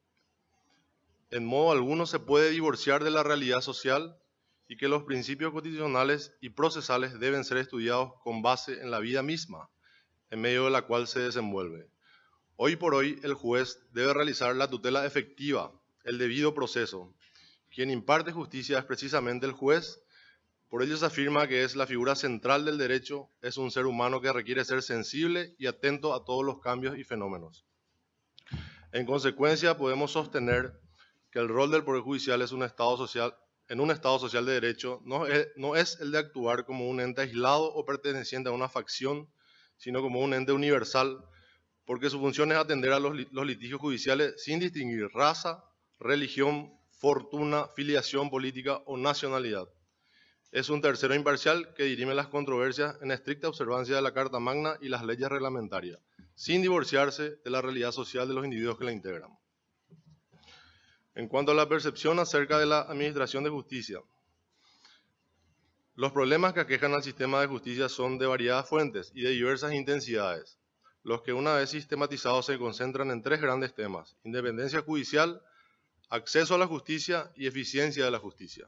en modo alguno se puede divorciar de la realidad social y que los principios constitucionales y procesales deben ser estudiados con base en la vida misma, en medio de la cual se desenvuelve. Hoy por hoy, el juez debe realizar la tutela efectiva, el debido proceso. Quien imparte justicia es precisamente el juez. Por ello se afirma que es la figura central del derecho, es un ser humano que requiere ser sensible y atento a todos los cambios y fenómenos. En consecuencia, podemos sostener que el rol del Poder Judicial en un Estado social de derecho no es el de actuar como un ente aislado o perteneciente a una facción, sino como un ente universal, porque su función es atender a los litigios judiciales sin distinguir raza, religión, fortuna, filiación política o nacionalidad. Es un tercero imparcial que dirime las controversias en estricta observancia de la Carta Magna y las leyes reglamentarias, sin divorciarse de la realidad social de los individuos que la integran. En cuanto a la percepción acerca de la administración de justicia, los problemas que aquejan al sistema de justicia son de variadas fuentes y de diversas intensidades, los que una vez sistematizados se concentran en tres grandes temas: independencia judicial, acceso a la justicia y eficiencia de la justicia.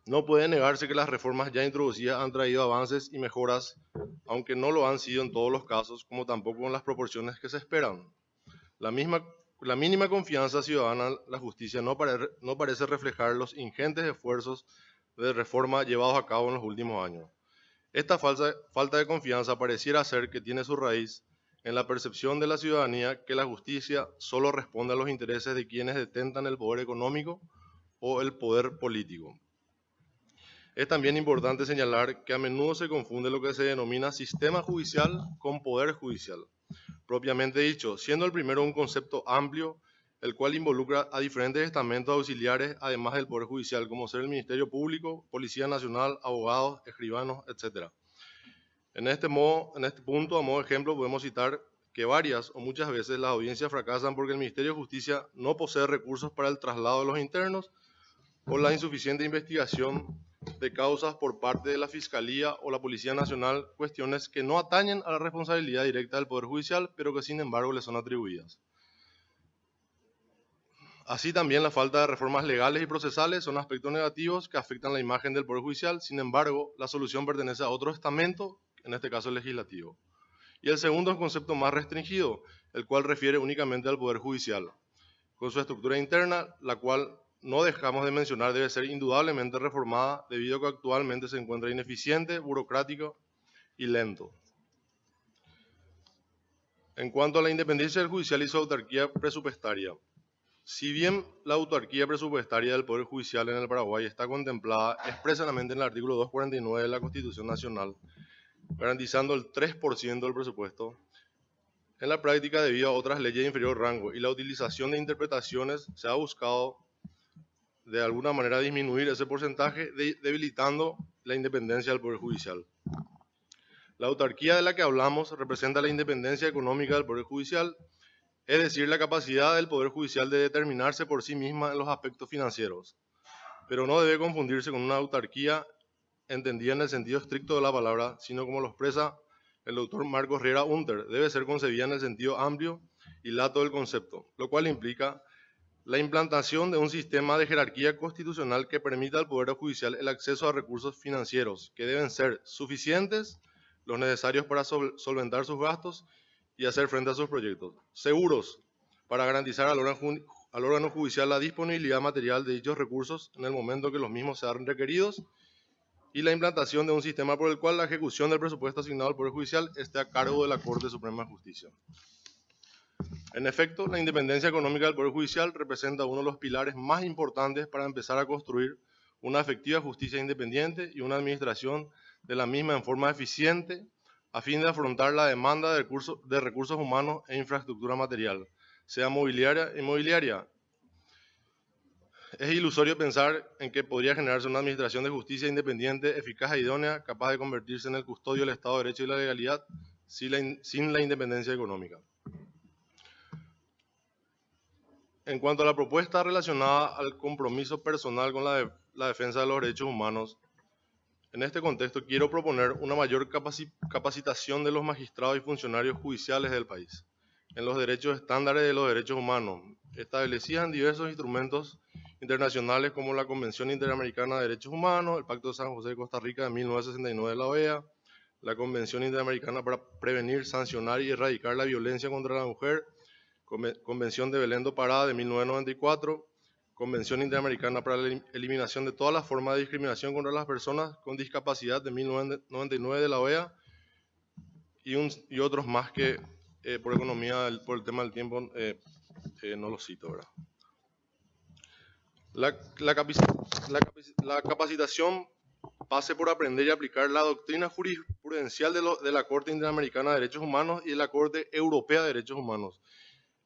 No puede negarse que las reformas ya introducidas han traído avances y mejoras, aunque no lo han sido en todos los casos, como tampoco en las proporciones que se esperan. La mínima confianza ciudadana en la justicia no parece reflejar los ingentes esfuerzos de reforma llevados a cabo en los últimos años. Esta falta de confianza pareciera ser que tiene su raíz en la percepción de la ciudadanía que la justicia solo responde a los intereses de quienes detentan el poder económico o el poder político. Es también importante señalar que a menudo se confunde lo que se denomina sistema judicial con poder judicial, propiamente dicho, siendo el primero un concepto amplio, el cual involucra a diferentes estamentos auxiliares, además del Poder Judicial, como ser el Ministerio Público, Policía Nacional, abogados, escribanos, etc. En este punto, a modo de ejemplo, podemos citar que varias o muchas veces las audiencias fracasan porque el Ministerio de Justicia no posee recursos para el traslado de los internos o la insuficiente investigación de causas por parte de la Fiscalía o la Policía Nacional, cuestiones que no atañen a la responsabilidad directa del Poder Judicial, pero que sin embargo le son atribuidas. Así también la falta de reformas legales y procesales son aspectos negativos que afectan la imagen del Poder Judicial, sin embargo, la solución pertenece a otro estamento, en este caso el legislativo. Y el segundo es un concepto más restringido, el cual refiere únicamente al Poder Judicial, con su estructura interna, la cual no dejamos de mencionar debe ser indudablemente reformada debido a que actualmente se encuentra ineficiente, burocrático y lento. En cuanto a la independencia del judicial y su autarquía presupuestaria, si bien la autarquía presupuestaria del Poder Judicial en el Paraguay está contemplada expresamente en el artículo 249 de la Constitución Nacional, garantizando el 3% del presupuesto, en la práctica, debido a otras leyes de inferior rango y la utilización de interpretaciones, se ha buscado de alguna manera disminuir ese porcentaje, debilitando la independencia del Poder Judicial. La autarquía de la que hablamos representa la independencia económica del Poder Judicial, es decir, la capacidad del Poder Judicial de determinarse por sí misma en los aspectos financieros, pero no debe confundirse con una autarquía entendida en el sentido estricto de la palabra, sino como lo expresa el doctor Marcos Riera Unter, debe ser concebida en el sentido amplio y lato del concepto, lo cual implica la implantación de un sistema de jerarquía constitucional que permita al Poder Judicial el acceso a recursos financieros que deben ser suficientes, los necesarios para solventar sus gastos y hacer frente a sus proyectos, seguros para garantizar al órgano judicial la disponibilidad material de dichos recursos en el momento que los mismos sean requeridos, y la implantación de un sistema por el cual la ejecución del presupuesto asignado al Poder Judicial esté a cargo de la Corte Suprema de Justicia. En efecto, la independencia económica del Poder Judicial representa uno de los pilares más importantes para empezar a construir una efectiva justicia independiente y una administración de la misma en forma eficiente a fin de afrontar la demanda de recursos humanos e infraestructura material, sea mobiliaria e inmobiliaria. Es ilusorio pensar en que podría generarse una administración de justicia independiente, eficaz e idónea, capaz de convertirse en el custodio del Estado de Derecho y la legalidad sin la independencia económica. En cuanto a la propuesta relacionada al compromiso personal con la defensa de los derechos humanos, en este contexto quiero proponer una mayor capacitación de los magistrados y funcionarios judiciales del país en los derechos estándares de los derechos humanos, establecidas en diversos instrumentos internacionales como la Convención Interamericana de Derechos Humanos, el Pacto de San José de Costa Rica de 1969 de la OEA, la Convención Interamericana para prevenir, sancionar y erradicar la violencia contra la mujer, Convención de Belén do Pará de 1994, Convención Interamericana para la Eliminación de todas las formas de discriminación contra las personas con discapacidad de 1999 de la OEA y otros más que por el tema del tiempo no los cito, ¿verdad? La capacitación pase por aprender y aplicar la doctrina jurisprudencial de la Corte Interamericana de Derechos Humanos y de la Corte Europea de Derechos Humanos.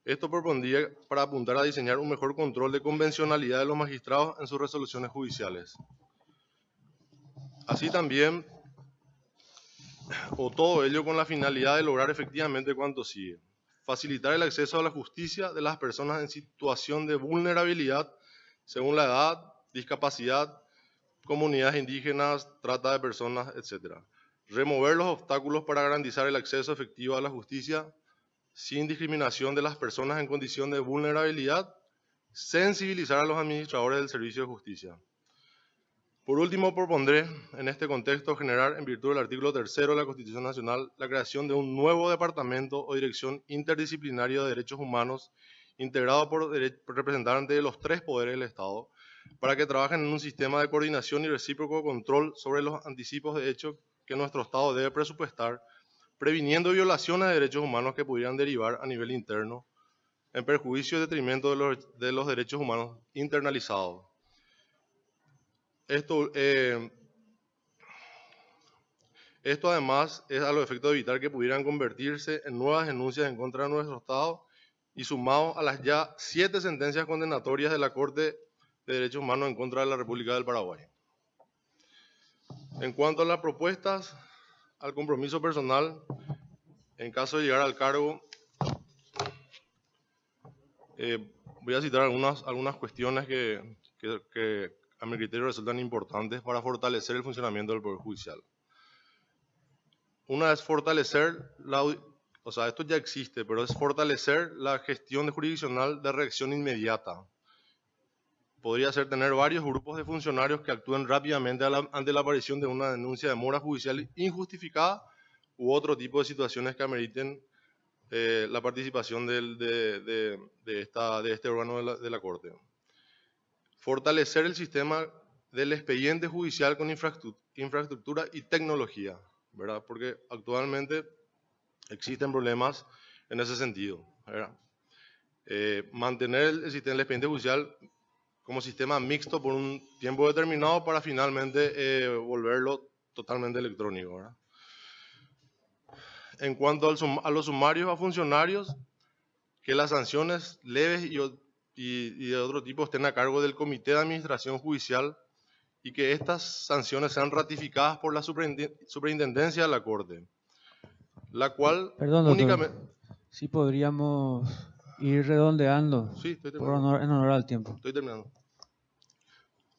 Esto propondría para apuntar a diseñar un mejor control de convencionalidad de los magistrados en sus resoluciones judiciales. Así también, o todo ello con la finalidad de lograr efectivamente cuanto sigue: facilitar el acceso a la justicia de las personas en situación de vulnerabilidad según la edad, discapacidad, comunidades indígenas, trata de personas, etc. Remover los obstáculos para garantizar el acceso efectivo a la justicia sin discriminación de las personas en condición de vulnerabilidad, sensibilizar a los administradores del servicio de justicia. Por último, propondré en este contexto generar, en virtud del artículo 3 de la Constitución Nacional, la creación de un nuevo departamento o dirección interdisciplinaria de derechos humanos integrado por representantes de los tres poderes del Estado, para que trabajen en un sistema de coordinación y recíproco control sobre los anticipos de hecho que nuestro Estado debe presupuestar, previniendo violaciones de derechos humanos que pudieran derivar a nivel interno en perjuicio y detrimento de los derechos humanos internalizados. Esto además es a los efectos de evitar que pudieran convertirse en nuevas denuncias en contra de nuestro Estado y sumado a las ya 7 sentencias condenatorias de la Corte de Derechos Humanos en contra de la República del Paraguay. En cuanto a las propuestas al compromiso personal, en caso de llegar al cargo, voy a citar algunas cuestiones que a mi criterio resultan importantes para fortalecer el funcionamiento del Poder Judicial. Una es fortalecer, o sea, esto ya existe, pero es fortalecer la gestión jurisdiccional de reacción inmediata. Podría ser tener varios grupos de funcionarios que actúen rápidamente ante la aparición de una denuncia de mora judicial injustificada u otro tipo de situaciones que ameriten la participación de este órgano de la Corte. Fortalecer el sistema del expediente judicial con infraestructura y tecnología, ¿verdad? Porque actualmente existen problemas en ese sentido, ¿verdad? Mantener el sistema del expediente judicial como sistema mixto por un tiempo determinado para finalmente volverlo totalmente electrónico, ¿verdad? En cuanto a los sumarios a funcionarios, que las sanciones leves y de otro tipo estén a cargo del Comité de Administración Judicial y que estas sanciones sean ratificadas por la Superintendencia de la Corte, la cual Perdón, doctor. únicamente... Sí podríamos ir redondeando Sí, estoy en terminando. honor al tiempo. Estoy terminando.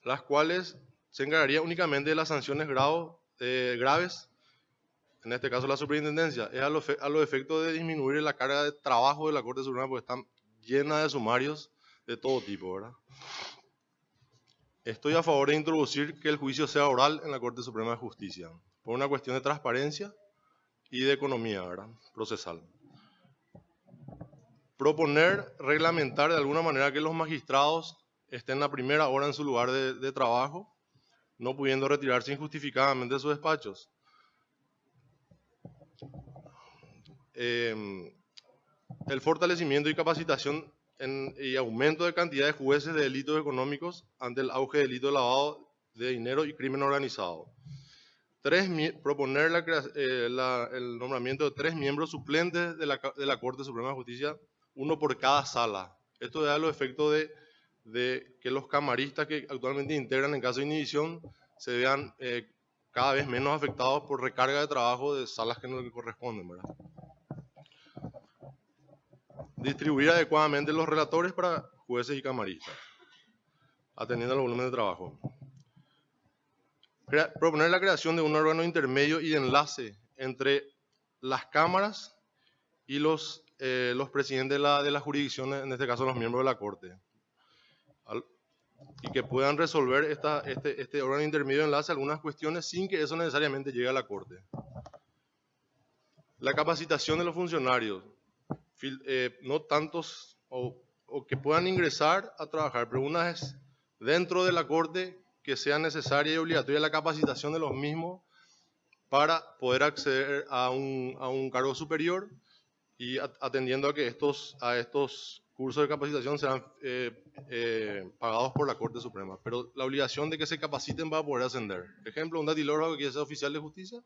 Las cuales se encargaría únicamente de las sanciones graves, en este caso la superintendencia, es a los efectos de disminuir la carga de trabajo de la Corte Suprema, porque están llenas de sumarios de todo tipo, ¿verdad? Estoy a favor de introducir que el juicio sea oral en la Corte Suprema de Justicia, por una cuestión de transparencia y de economía, ¿verdad? Procesal. Proponer, reglamentar de alguna manera que los magistrados estén a primera hora en su lugar de trabajo, no pudiendo retirarse injustificadamente de sus despachos. El fortalecimiento y capacitación y aumento de cantidad de jueces de delitos económicos ante el auge de delitos de lavado de dinero y crimen organizado. Proponer el nombramiento de 3 miembros suplentes de la Corte Suprema de Justicia, uno por cada sala. Esto da los efectos de que los camaristas que actualmente integran en caso de inhibición se vean cada vez menos afectados por recarga de trabajo de salas que no les corresponden, ¿verdad? Distribuir adecuadamente los relatores para jueces y camaristas, atendiendo al volumen de trabajo. Proponer la creación de un órgano intermedio y de enlace entre las cámaras y los presidentes de las jurisdicciones, en este caso los miembros de la Corte, y que puedan resolver este órgano intermedio de enlace algunas cuestiones sin que eso necesariamente llegue a la Corte. La capacitación de los funcionarios, no tantos o que puedan ingresar a trabajar, pero una vez dentro de la Corte que sea necesaria y obligatoria la capacitación de los mismos para poder acceder a un cargo superior y atendiendo a que estos cursos de capacitación serán pagados por la Corte Suprema. Pero la obligación de que se capaciten para poder ascender. Ejemplo, un datilógrafo que quiere ser oficial de justicia,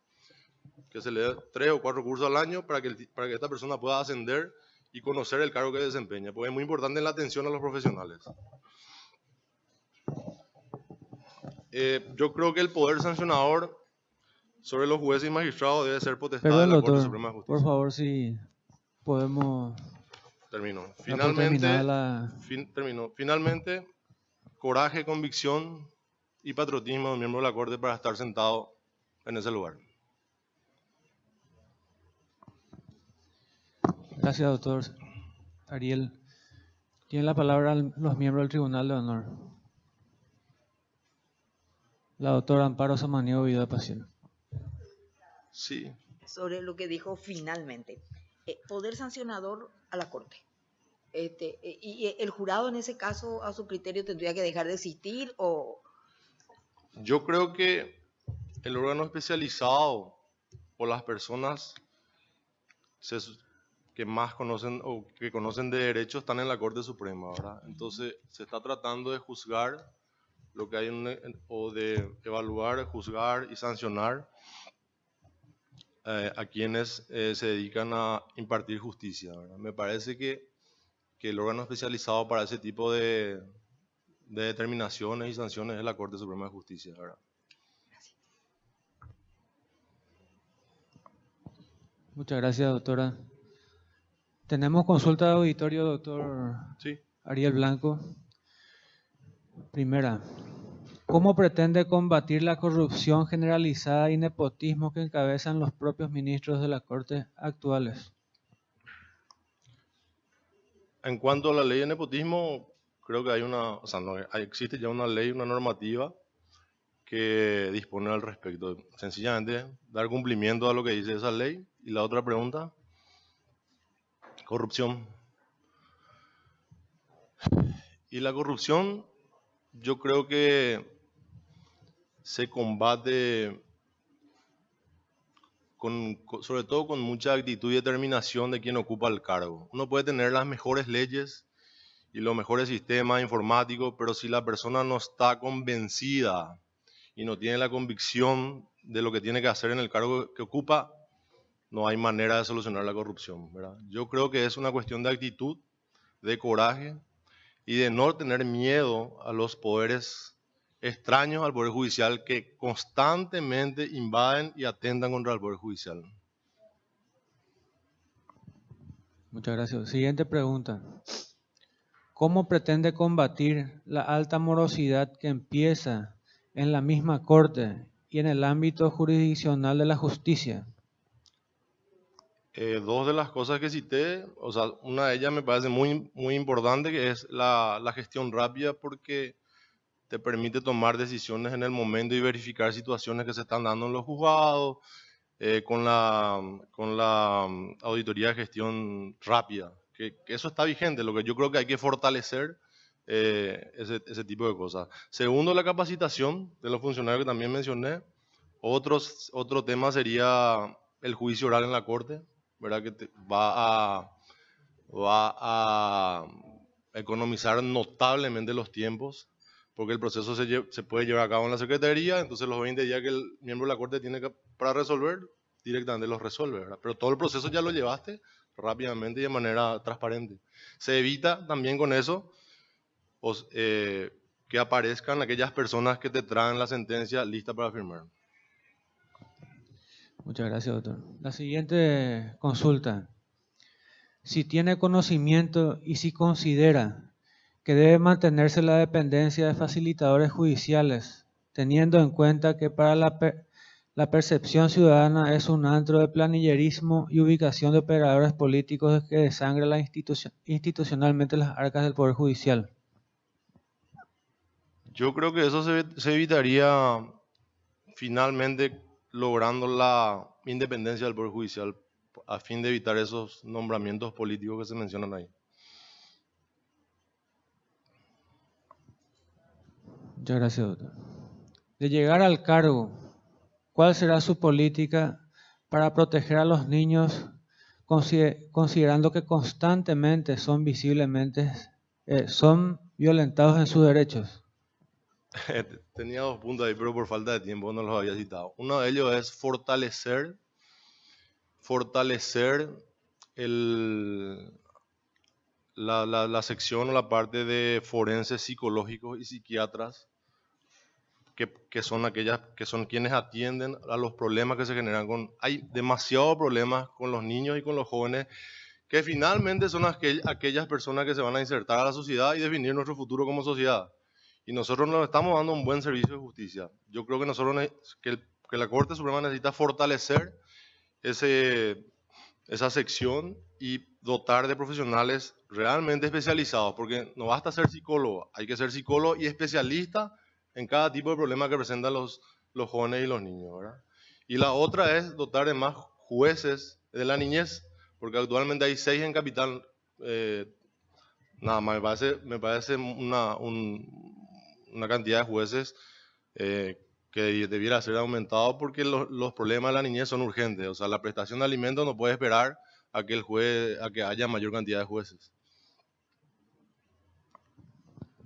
que se le dé 3 o 4 cursos al año para que esta persona pueda ascender y conocer el cargo que desempeña, porque es muy importante la atención a los profesionales. Yo creo que el poder sancionador sobre los jueces y magistrados debe ser potestad de la Corte Suprema de Justicia. Por favor, si podemos... Termino. Finalmente, Finalmente, coraje, convicción y patriotismo de miembro de la Corte para estar sentado en ese lugar. Gracias, doctor Ariel. Tienen la palabra los miembros del Tribunal de Honor. La doctora Amparo Samaniego Vida Paciente. Sí. Sobre lo que dijo finalmente. Poder sancionador a la Corte. ¿Y el jurado en ese caso, a su criterio, tendría que dejar de existir o...? Yo creo que el órgano especializado o las personas que más conocen o que conocen de derecho están en la Corte Suprema, ¿verdad? Entonces se está tratando de juzgar lo que hay o de evaluar, juzgar y sancionar a quienes se dedican a impartir justicia, ¿verdad? Me parece que el órgano especializado para ese tipo de determinaciones y sanciones es la Corte Suprema de Justicia, ¿verdad? Muchas gracias, doctora. Tenemos consulta de auditorio, doctor Sí. Ariel Blanco. Primera, ¿cómo pretende combatir la corrupción generalizada y nepotismo que encabezan los propios ministros de la Corte actuales? En cuanto a la ley de nepotismo, creo que existe ya una ley, una normativa que dispone al respecto. Sencillamente, dar cumplimiento a lo que dice esa ley. Y la otra pregunta, corrupción. Y la corrupción, yo creo que se combate sobre todo con mucha actitud y determinación de quien ocupa el cargo. Uno puede tener las mejores leyes y los mejores sistemas informáticos, pero si la persona no está convencida y no tiene la convicción de lo que tiene que hacer en el cargo que ocupa, no hay manera de solucionar la corrupción, ¿verdad? Yo creo que es una cuestión de actitud, de coraje y de no tener miedo a los poderes extraños al Poder Judicial que constantemente invaden y atentan contra el Poder Judicial. Muchas gracias. Siguiente pregunta. ¿Cómo pretende combatir la alta morosidad que empieza en la misma Corte y en el ámbito jurisdiccional de la justicia? Dos de las cosas que cité, o sea, una de ellas me parece muy, muy importante, que es la gestión rápida, porque te permite tomar decisiones en el momento y verificar situaciones que se están dando en los juzgados, con la auditoría de gestión rápida, que eso está vigente. Lo que yo creo que hay que fortalecer ese tipo de cosas. Segundo, la capacitación de los funcionarios que también mencioné. Otro tema sería el juicio oral en la corte, ¿verdad? Que va a economizar notablemente los tiempos, porque el proceso se puede llevar a cabo en la Secretaría, entonces los 20 días que el miembro de la Corte tiene para resolver, directamente los resuelve, ¿verdad? Pero todo el proceso ya lo llevaste rápidamente y de manera transparente. Se evita también con eso que aparezcan aquellas personas que te traen la sentencia lista para firmar. Muchas gracias, doctor. La siguiente consulta. Si tiene conocimiento y si considera que debe mantenerse la dependencia de facilitadores judiciales, teniendo en cuenta que para la percepción ciudadana es un antro de planillerismo y ubicación de operadores políticos que desangra institucionalmente las arcas del Poder Judicial. Yo creo que eso se evitaría finalmente logrando la independencia del Poder Judicial a fin de evitar esos nombramientos políticos que se mencionan ahí. Muchas gracias, doctor. De llegar al cargo, ¿cuál será su política para proteger a los niños, considerando que constantemente son violentados en sus derechos? Tenía 2 puntos ahí, pero por falta de tiempo no los había citado. Uno de ellos es fortalecer la sección o la parte de forenses psicológicos y psiquiatras, que son quienes atienden a los problemas que se generan hay demasiados problemas con los niños y con los jóvenes, que finalmente son aquellas personas que se van a insertar a la sociedad y definir nuestro futuro como sociedad. Y nosotros nos estamos dando un buen servicio de justicia. Yo creo que que la Corte Suprema necesita fortalecer esa sección y dotar de profesionales realmente especializados, porque no basta ser psicólogo, hay que ser psicólogo y especialista en cada tipo de problema que presentan los jóvenes y los niños, ¿verdad? Y la otra es dotar de más jueces de la niñez, porque actualmente hay 6 en Capital, nada más, me parece una cantidad de jueces que debiera ser aumentado, porque los problemas de la niñez son urgentes. O sea, la prestación de alimentos no puede esperar a que haya mayor cantidad de jueces.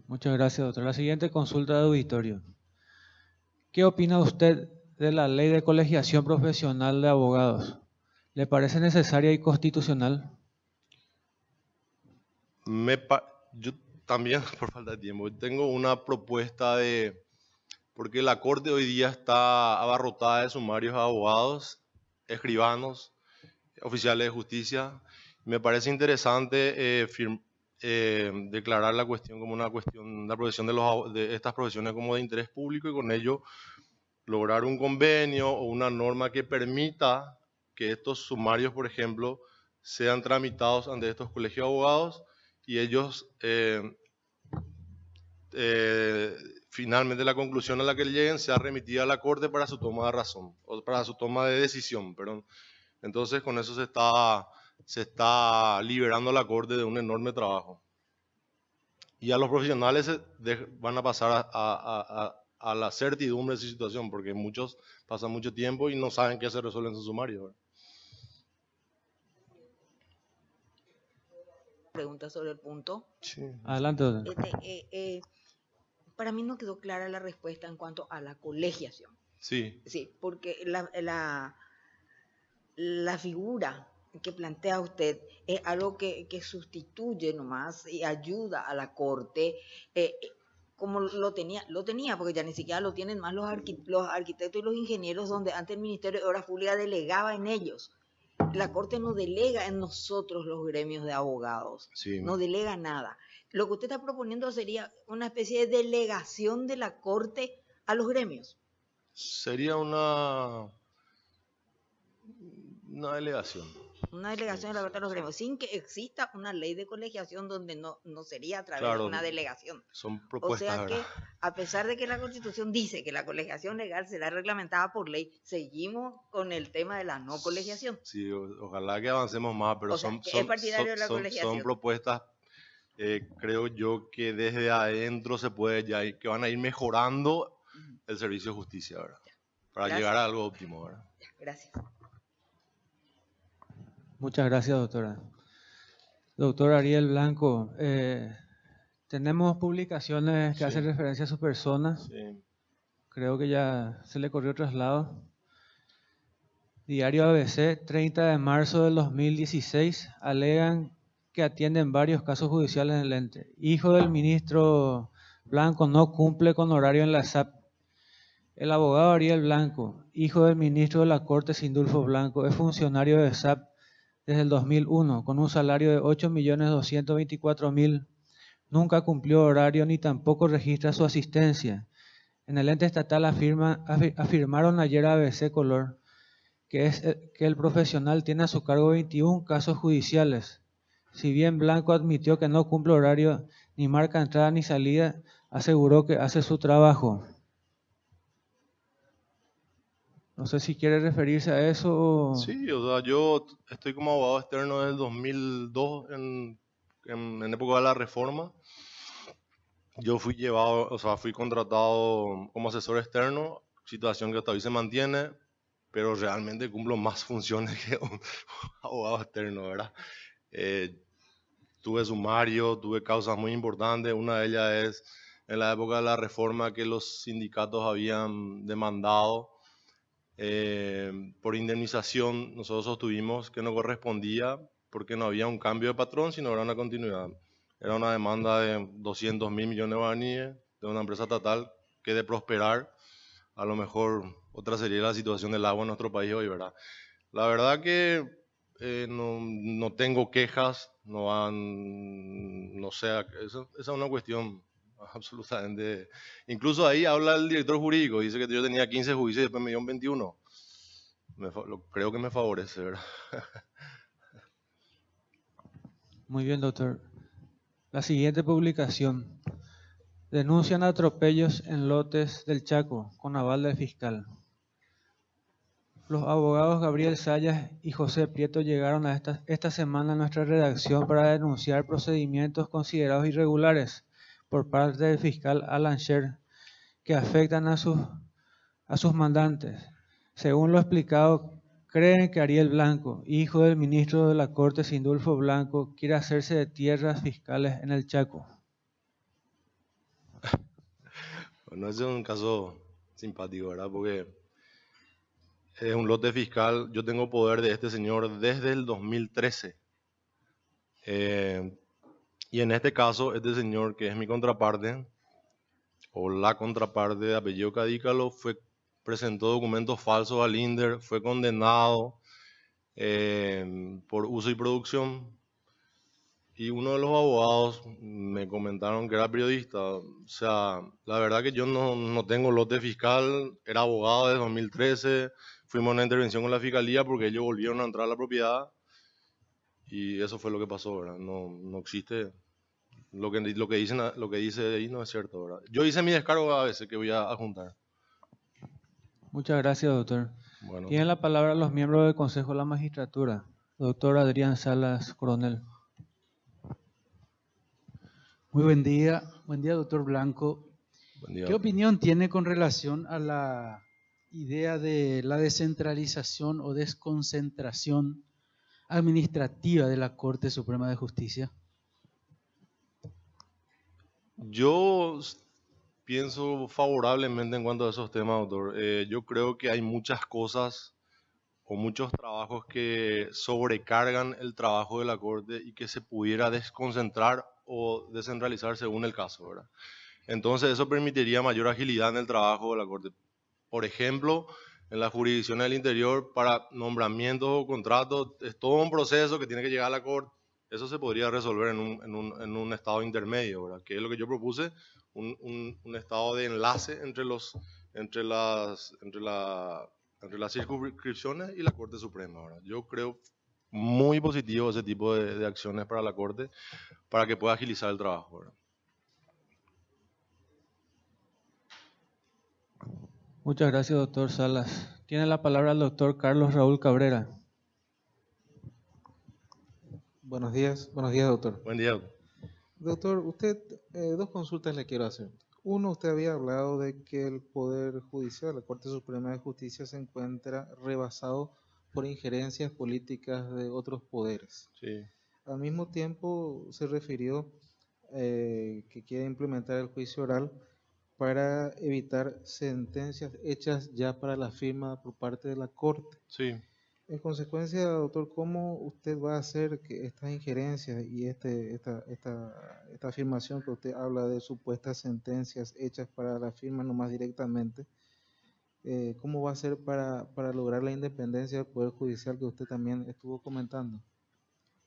Muchas gracias, doctor. La siguiente consulta de auditorio. ¿Qué opina usted de la ley de colegiación profesional de abogados? ¿Le parece necesaria y constitucional? Yo también, por falta de tiempo, tengo una propuesta porque la Corte hoy día está abarrotada de sumarios a abogados, escribanos, oficiales de justicia. Me parece interesante declarar la cuestión como una cuestión, la profesión de estas profesiones como de interés público y con ello lograr un convenio o una norma que permita que estos sumarios, por ejemplo, sean tramitados ante estos colegios de abogados y ellos finalmente la conclusión a la que lleguen sea remitida a la Corte para su toma de razón, o para su toma de decisión, perdón. Entonces con eso se está liberando a la Corte de un enorme trabajo. Y a los profesionales van a pasar a la certidumbre de su situación, porque muchos pasan mucho tiempo y no saben qué se resuelve en su sumario, ¿verdad? Pregunta sobre el punto. Sí. Adelante, doctor. Para mí no quedó clara la respuesta en cuanto a la colegiación. Sí. Sí, porque la figura que plantea usted es algo que sustituye nomás y ayuda a la Corte, como lo tenía, porque ya ni siquiera lo tienen más los arquitectos y los ingenieros, donde antes el Ministerio de Obras Públicas delegaba en ellos. La Corte no delega en nosotros los gremios de abogados, Sí. no delega nada. Lo que usted está proponiendo sería una especie de delegación de la Corte a los gremios. Sería una delegación. Una delegación de la Corte a los gremios, sin que exista una ley de colegiación donde no sería a través Claro, de una delegación. Son O propuestas, sea que, ¿verdad? a pesar de que la Constitución dice que la colegiación legal será reglamentada por ley, seguimos con el tema de la no colegiación. Sí, ojalá que avancemos más, pero O sea, que es partidario de la colegiación. son propuestas, creo yo, que desde adentro se puede que van a ir mejorando el servicio de justicia, ¿verdad? Para Gracias. llegar a algo óptimo, ¿verdad? Gracias. Muchas gracias, doctora. Doctor Ariel Blanco, tenemos publicaciones que Sí. hacen referencia a su persona. Sí. Creo que ya se le corrió traslado. Diario ABC, 30 de marzo del 2016, alegan que atienden varios casos judiciales en el ente. Hijo del ministro Blanco no cumple con horario en la SAP. El abogado Ariel Blanco, hijo del ministro de la Corte Sindulfo Blanco, es funcionario de SAP desde el 2001, con un salario de 8.224.000. Nunca cumplió horario ni tampoco registra su asistencia. En el ente estatal afirmaron ayer a ABC Color que el profesional tiene a su cargo 21 casos judiciales. Si bien Blanco admitió que no cumple horario ni marca entrada ni salida, aseguró que hace su trabajo. No sé si quiere referirse a eso o... Sí, o sea, yo estoy como abogado externo desde el 2002 en época de la reforma. Yo fui contratado como asesor externo, situación que hasta hoy se mantiene, pero realmente cumplo más funciones que un abogado externo, ¿verdad? Tuve sumario, tuve causas muy importantes. Una de ellas es en la época de la reforma que los sindicatos habían demandado por indemnización. Nosotros sostuvimos que no correspondía porque no había un cambio de patrón, sino era una continuidad. Era una demanda de 200.000 millones de guaraníes de una empresa estatal que de prosperar, a lo mejor otra sería la situación del agua en nuestro país hoy, ¿verdad? La verdad que no tengo quejas, no sé, esa es una cuestión absolutamente... Incluso ahí habla el director jurídico, dice que yo tenía 15 juicios y después me dio 21. Creo que me favorece, ¿verdad? Muy bien, doctor. La siguiente publicación. Denuncian atropellos en lotes del Chaco con aval del fiscal. Los abogados Gabriel Sayas y José Prieto llegaron a esta semana a nuestra redacción para denunciar procedimientos considerados irregulares por parte del fiscal Alan Sher que afectan a sus mandantes. Según lo explicado, creen que Ariel Blanco, hijo del ministro de la Corte Sindulfo Blanco, quiere hacerse de tierras fiscales en el Chaco. Bueno, ese es un caso simpático, ¿verdad? Porque es un lote fiscal. Yo tengo poder de este señor desde el 2013. Y en este caso, este señor, que es mi contraparte, o la contraparte de apellido Cadícalo, presentó documentos falsos al INDER, fue condenado por uso y producción. Y uno de los abogados me comentaron que era periodista. O sea, la verdad que yo no tengo lote fiscal, era abogado desde 2013, fuimos a una intervención con la fiscalía porque ellos volvieron a entrar a la propiedad y eso fue lo que pasó, ¿verdad? No existe, lo que dice ahí no es cierto, ¿verdad? Yo hice mi descargo a veces que voy a juntar. Muchas gracias, doctor. Bueno, Tienen la palabra los miembros del Consejo de la Magistratura. Doctor Adrián Salas Coronel. Muy buen día, doctor Blanco. buen día. ¿Qué opinión tiene con relación a la idea de la descentralización o desconcentración administrativa de la Corte Suprema de Justicia? Yo pienso favorablemente en cuanto a esos temas, doctor. Yo creo que hay muchas cosas o muchos trabajos que sobrecargan el trabajo de la Corte y que se pudiera desconcentrar o descentralizar según el caso, ¿verdad? Entonces eso permitiría mayor agilidad en el trabajo de la Corte. Por ejemplo, en las jurisdicciones del interior, para nombramientos o contratos, es todo un proceso que tiene que llegar a la Corte. Eso se podría resolver en un estado intermedio, ¿verdad? Que es lo que yo propuse, un estado de enlace entre las circunscripciones y la Corte Suprema, ¿verdad? Yo creo muy positivo ese tipo de acciones para la Corte, para que pueda agilizar el trabajo, ¿verdad? Muchas gracias, doctor Salas. Tiene la palabra el doctor Carlos Raúl Cabrera. Buenos días, doctor. Buen día. Doctor, usted, dos consultas le quiero hacer. Uno, usted había hablado de que el Poder Judicial, la Corte Suprema de Justicia, se encuentra rebasado por injerencias políticas de otros poderes. Sí. Al mismo tiempo, se refirió que quiere implementar el juicio oral para evitar sentencias hechas ya para la firma por parte de la Corte. Sí. En consecuencia, doctor, ¿cómo usted va a hacer que estas injerencias y esta afirmación que usted habla de supuestas sentencias hechas para la firma nomás directamente, cómo va a hacer para lograr la independencia del Poder Judicial que usted también estuvo comentando?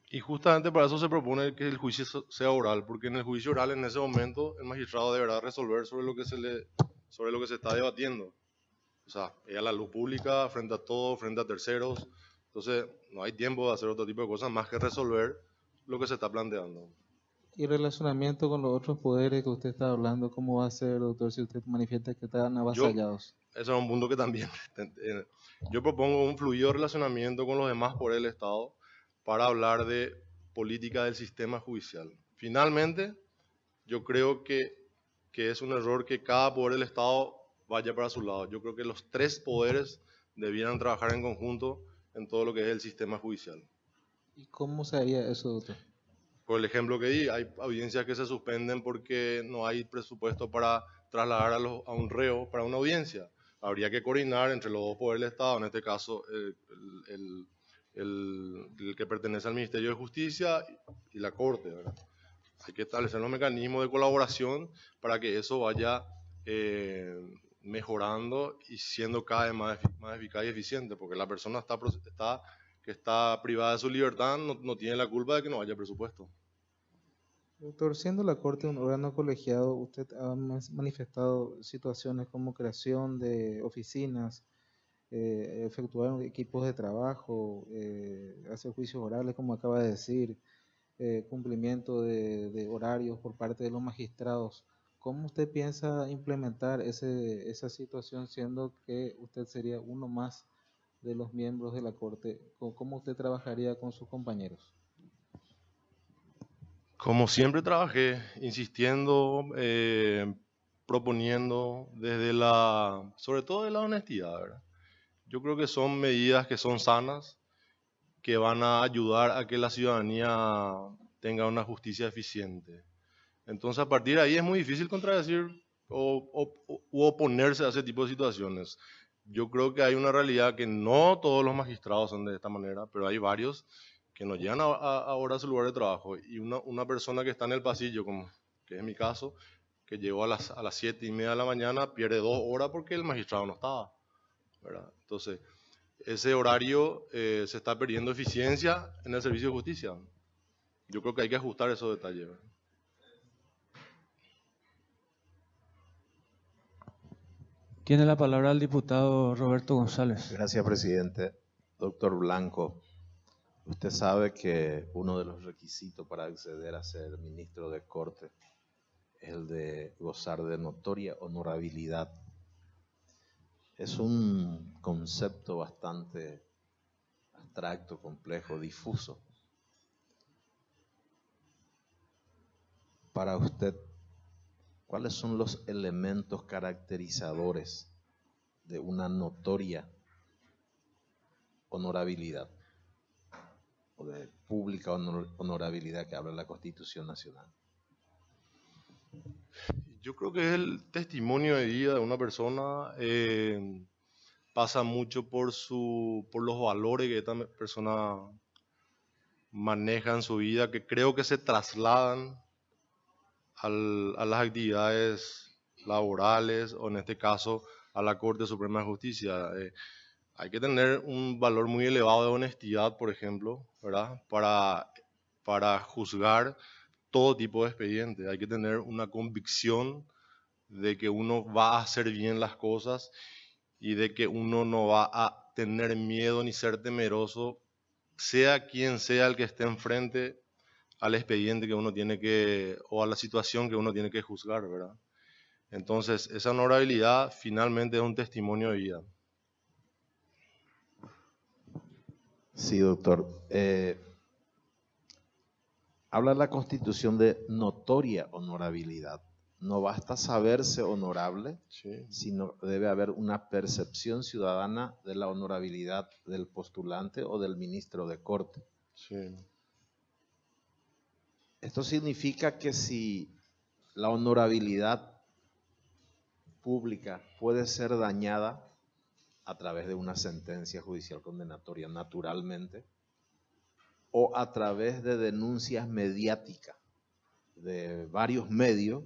Y justamente para eso se propone que el juicio sea oral, porque en el juicio oral en ese momento el magistrado deberá resolver sobre lo que se está debatiendo. O sea, es a la luz pública, frente a todos, frente a terceros. Entonces, no hay tiempo de hacer otro tipo de cosas más que resolver lo que se está planteando. Y el relacionamiento con los otros poderes que usted está hablando, ¿cómo va a ser, doctor, si usted manifiesta que están avasallados? Ese es un punto que también... Yo propongo un fluido relacionamiento con los demás poderes del Estado para hablar de política del sistema judicial. Finalmente, yo creo que es un error que cada poder del Estado vaya para su lado. Yo creo que los tres poderes debieran trabajar en conjunto en todo lo que es el sistema judicial. ¿Y cómo se haría eso, doctor? Por el ejemplo que di, hay audiencias que se suspenden porque no hay presupuesto para trasladar a un reo para una audiencia. Habría que coordinar entre los dos poderes del Estado, en este caso el que pertenece al Ministerio de Justicia y la Corte, ¿verdad? Hay que establecer los mecanismos de colaboración para que eso vaya mejorando y siendo cada vez más eficaz y eficiente, porque la persona que está privada de su libertad no tiene la culpa de que no haya presupuesto. Doctor, siendo la Corte un órgano colegiado, usted ha manifestado situaciones como creación de oficinas, efectuar equipos de trabajo, hacer juicios orales, como acaba de decir, cumplimiento de horarios por parte de los magistrados. ¿Cómo usted piensa implementar esa situación, siendo que usted sería uno más de los miembros de la Corte? ¿Cómo usted trabajaría con sus compañeros? Como siempre trabajé, insistiendo, proponiendo sobre todo de la honestidad, ¿verdad? Yo creo que son medidas que son sanas, que van a ayudar a que la ciudadanía tenga una justicia eficiente. Entonces, a partir de ahí es muy difícil contradecir u oponerse a ese tipo de situaciones. Yo creo que hay una realidad que no todos los magistrados son de esta manera, pero hay varios que no llegan ahora a su lugar de trabajo. Y una persona que está en el pasillo, como que es mi caso, que llegó a las 7:30 de la mañana, pierde 2 horas porque el magistrado no estaba, ¿verdad? Entonces, ese horario se está perdiendo eficiencia en el servicio de justicia. Yo creo que hay que ajustar esos detalles, ¿verdad? Tiene la palabra el diputado Roberto González. Gracias, presidente. Doctor Blanco, usted sabe que uno de los requisitos para acceder a ser ministro de Corte es el de gozar de notoria honorabilidad. Es un concepto bastante abstracto, complejo, difuso. Para usted, ¿cuáles son los elementos caracterizadores de una notoria honorabilidad o de pública honorabilidad que habla la Constitución Nacional? Yo creo que es el testimonio de vida de una persona. Pasa mucho por los valores que esta persona maneja en su vida, que creo que se trasladan a las actividades laborales o en este caso a la Corte Suprema de Justicia. Hay que tener un valor muy elevado de honestidad, por ejemplo, ¿verdad? Para juzgar todo tipo de expediente. Hay que tener una convicción de que uno va a hacer bien las cosas y de que uno no va a tener miedo ni ser temeroso, sea quien sea el que esté enfrente al expediente que uno tiene que, o a la situación que uno tiene que juzgar, ¿verdad? Entonces, esa honorabilidad finalmente es un testimonio de vida. Sí, doctor. Habla la Constitución de notoria honorabilidad. No basta saberse honorable, Sí. sino debe haber una percepción ciudadana de la honorabilidad del postulante o del ministro de Corte. Sí. Esto significa que si la honorabilidad pública puede ser dañada a través de una sentencia judicial condenatoria, naturalmente, o a través de denuncias mediáticas de varios medios,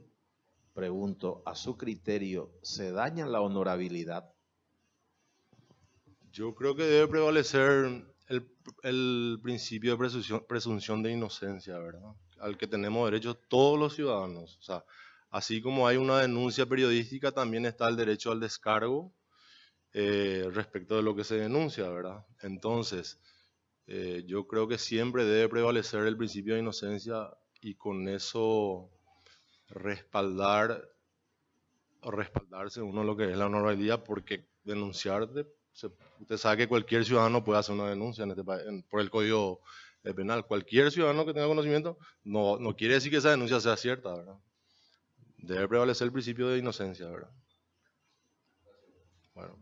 pregunto, ¿a su criterio se daña la honorabilidad? Yo creo que debe prevalecer el principio de presunción de inocencia, ¿verdad? Al que tenemos derecho todos los ciudadanos. O sea, así como hay una denuncia periodística, también está el derecho al descargo respecto de lo que se denuncia, ¿verdad? Entonces, yo creo que siempre debe prevalecer el principio de inocencia y con eso respaldarse uno lo que es la honorabilidad, porque usted sabe que cualquier ciudadano puede hacer una denuncia en este país, por el Código Penal. Cualquier ciudadano que tenga conocimiento no quiere decir que esa denuncia sea cierta, ¿verdad? Debe prevalecer el principio de inocencia, ¿verdad? Bueno.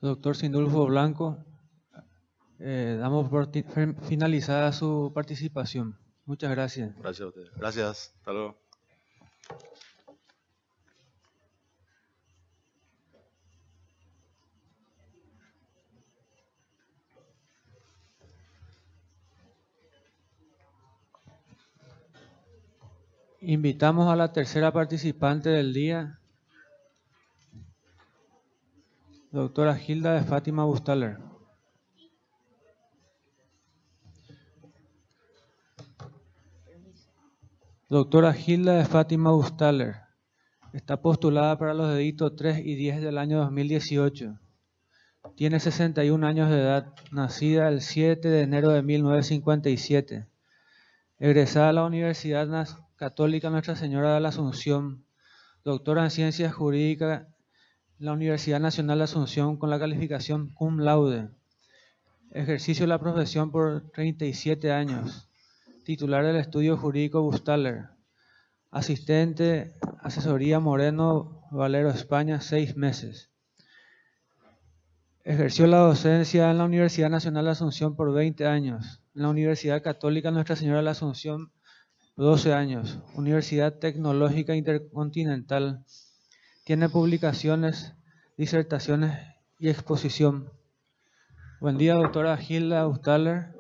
Doctor Sindulfo Blanco, damos por finalizada su participación. Muchas gracias. Gracias a ustedes. Gracias. Hasta luego. Invitamos a la tercera participante del día, doctora Hilda de Fátima Bustaler. Doctora Hilda de Fátima Bustaler está postulada para los delitos 3 y 10 del año 2018. Tiene 61 años de edad, nacida el 7 de enero de 1957. Egresada a la Universidad Católica Nuestra Señora de la Asunción, doctora en Ciencias Jurídicas en la Universidad Nacional de Asunción con la calificación cum laude. Ejercicio de la profesión por 37 años. Titular del Estudio Jurídico Bustaler. Asistente, Asesoría Moreno Valero España, 6 meses. Ejerció la docencia en la Universidad Nacional de Asunción por 20 años. En la Universidad Católica Nuestra Señora de la Asunción, 12 años. Universidad Tecnológica Intercontinental. Tiene publicaciones, disertaciones y exposición. Buen día, doctora Hilda Bustaler.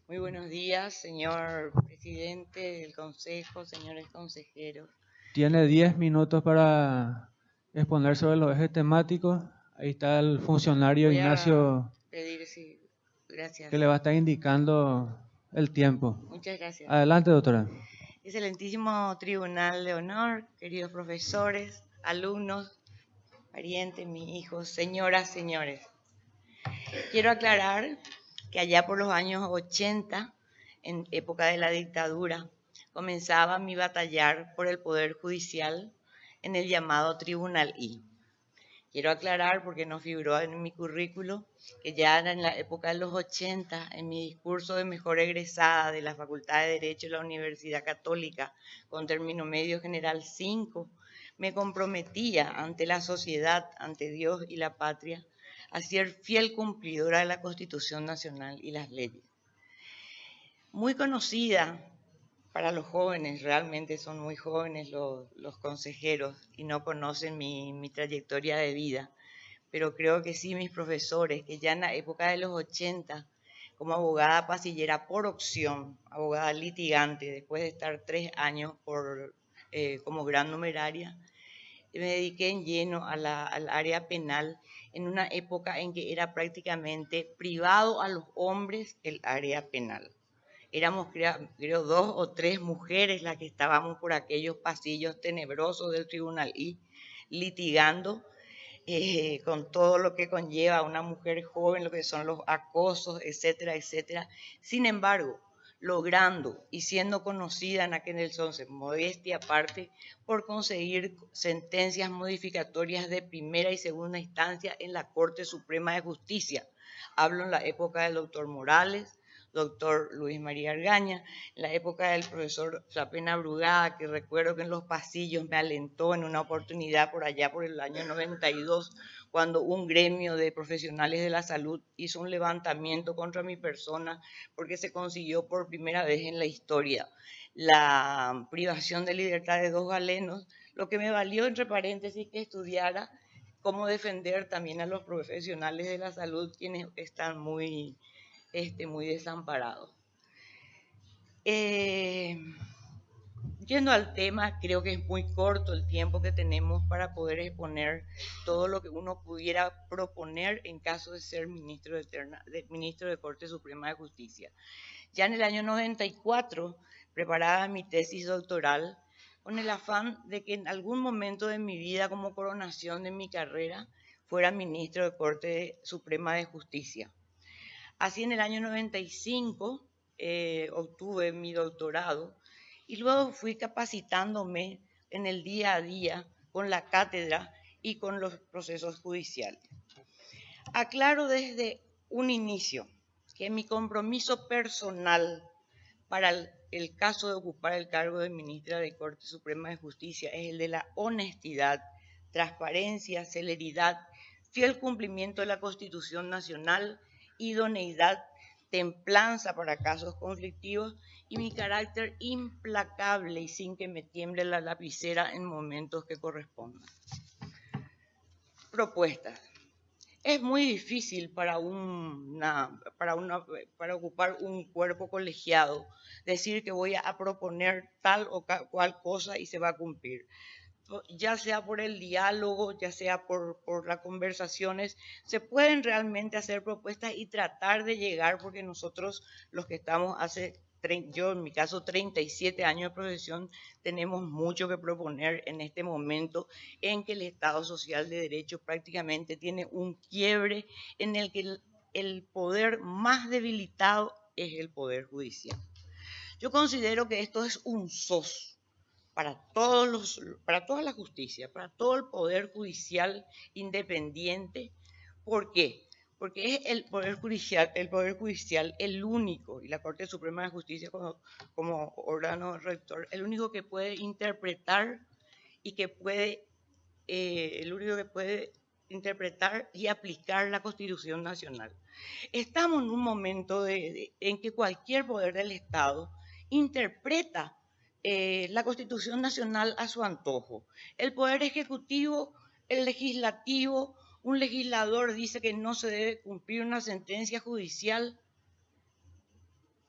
Muy buenos días, señor presidente del Consejo, señores consejeros. Tiene 10 minutos para exponer sobre los ejes temáticos. Ahí está el funcionario Voy a Ignacio pedir, sí, gracias. que le va a estar indicando el tiempo. Muchas gracias. Adelante, doctora. Excelentísimo Tribunal de Honor, queridos profesores, alumnos, parientes, mis hijos, señoras, señores. Quiero aclarar que allá por los años 80, en época de la dictadura, comenzaba mi batallar por el Poder Judicial en el llamado Tribunal I. Quiero aclarar, porque no figuró en mi currículo, que ya en la época de los 80, en mi discurso de mejor egresada de la Facultad de Derecho de la Universidad Católica, con término medio general 5, me comprometía ante la sociedad, ante Dios y la patria, a ser fiel cumplidora de la Constitución Nacional y las leyes. Muy conocida para los jóvenes, realmente son muy jóvenes los consejeros y no conocen mi trayectoria de vida, pero creo que sí mis profesores, que ya en la época de los 80, como abogada pasillera por opción, abogada litigante, después de estar 3 años como gran numeraria, me dediqué en lleno al área penal en una época en que era prácticamente privado a los hombres el área penal. Éramos, creo, 2 o 3 mujeres las que estábamos por aquellos pasillos tenebrosos del Tribunal I, litigando con todo lo que conlleva a una mujer joven, lo que son los acosos, etcétera, etcétera. Sin embargo, logrando y siendo conocida en aquel entonces, modestia aparte, por conseguir sentencias modificatorias de primera y segunda instancia en la Corte Suprema de Justicia. Hablo en la época del doctor Morales, doctor Luis María Argaña, en la época del profesor Sapena Brugada, que recuerdo que en los pasillos me alentó en una oportunidad por allá por el año 92, cuando un gremio de profesionales de la salud hizo un levantamiento contra mi persona porque se consiguió por primera vez en la historia la privación de libertad de 2 galenos, lo que me valió, entre paréntesis, que estudiara cómo defender también a los profesionales de la salud, quienes están muy desamparado. Yendo al tema, creo que es muy corto el tiempo que tenemos para poder exponer todo lo que uno pudiera proponer en caso de ser ministro de Corte Suprema de Justicia. Ya en el año 94 preparaba mi tesis doctoral con el afán de que en algún momento de mi vida, como coronación de mi carrera, fuera ministro de Corte Suprema de Justicia. Así en el año 95 obtuve mi doctorado y luego fui capacitándome en el día a día con la cátedra y con los procesos judiciales. Aclaro desde un inicio que mi compromiso personal para el caso de ocupar el cargo de ministra de Corte Suprema de Justicia es el de la honestidad, transparencia, celeridad, fiel cumplimiento de la Constitución Nacional, idoneidad, templanza para casos conflictivos y mi carácter implacable y sin que me tiemble la lapicera en momentos que correspondan. Propuestas. Es muy difícil para ocupar un cuerpo colegiado decir que voy a proponer tal o cual cosa y se va a cumplir. Ya sea por el diálogo, ya sea por las conversaciones, se pueden realmente hacer propuestas y tratar de llegar, porque nosotros los que estamos yo en mi caso 37 años de profesión, tenemos mucho que proponer en este momento en que el Estado Social de Derecho prácticamente tiene un quiebre en el que el poder más debilitado es el Poder Judicial. Yo considero que esto es un SOS para toda la justicia, para todo el Poder Judicial independiente. ¿Por qué? Porque es el Poder Judicial el único, y la Corte Suprema de Justicia como órgano rector, el único que puede interpretar y aplicar la Constitución Nacional. Estamos en un momento en que cualquier poder del Estado interpreta la Constitución Nacional a su antojo. El Poder Ejecutivo, el Legislativo, un legislador dice que no se debe cumplir una sentencia judicial.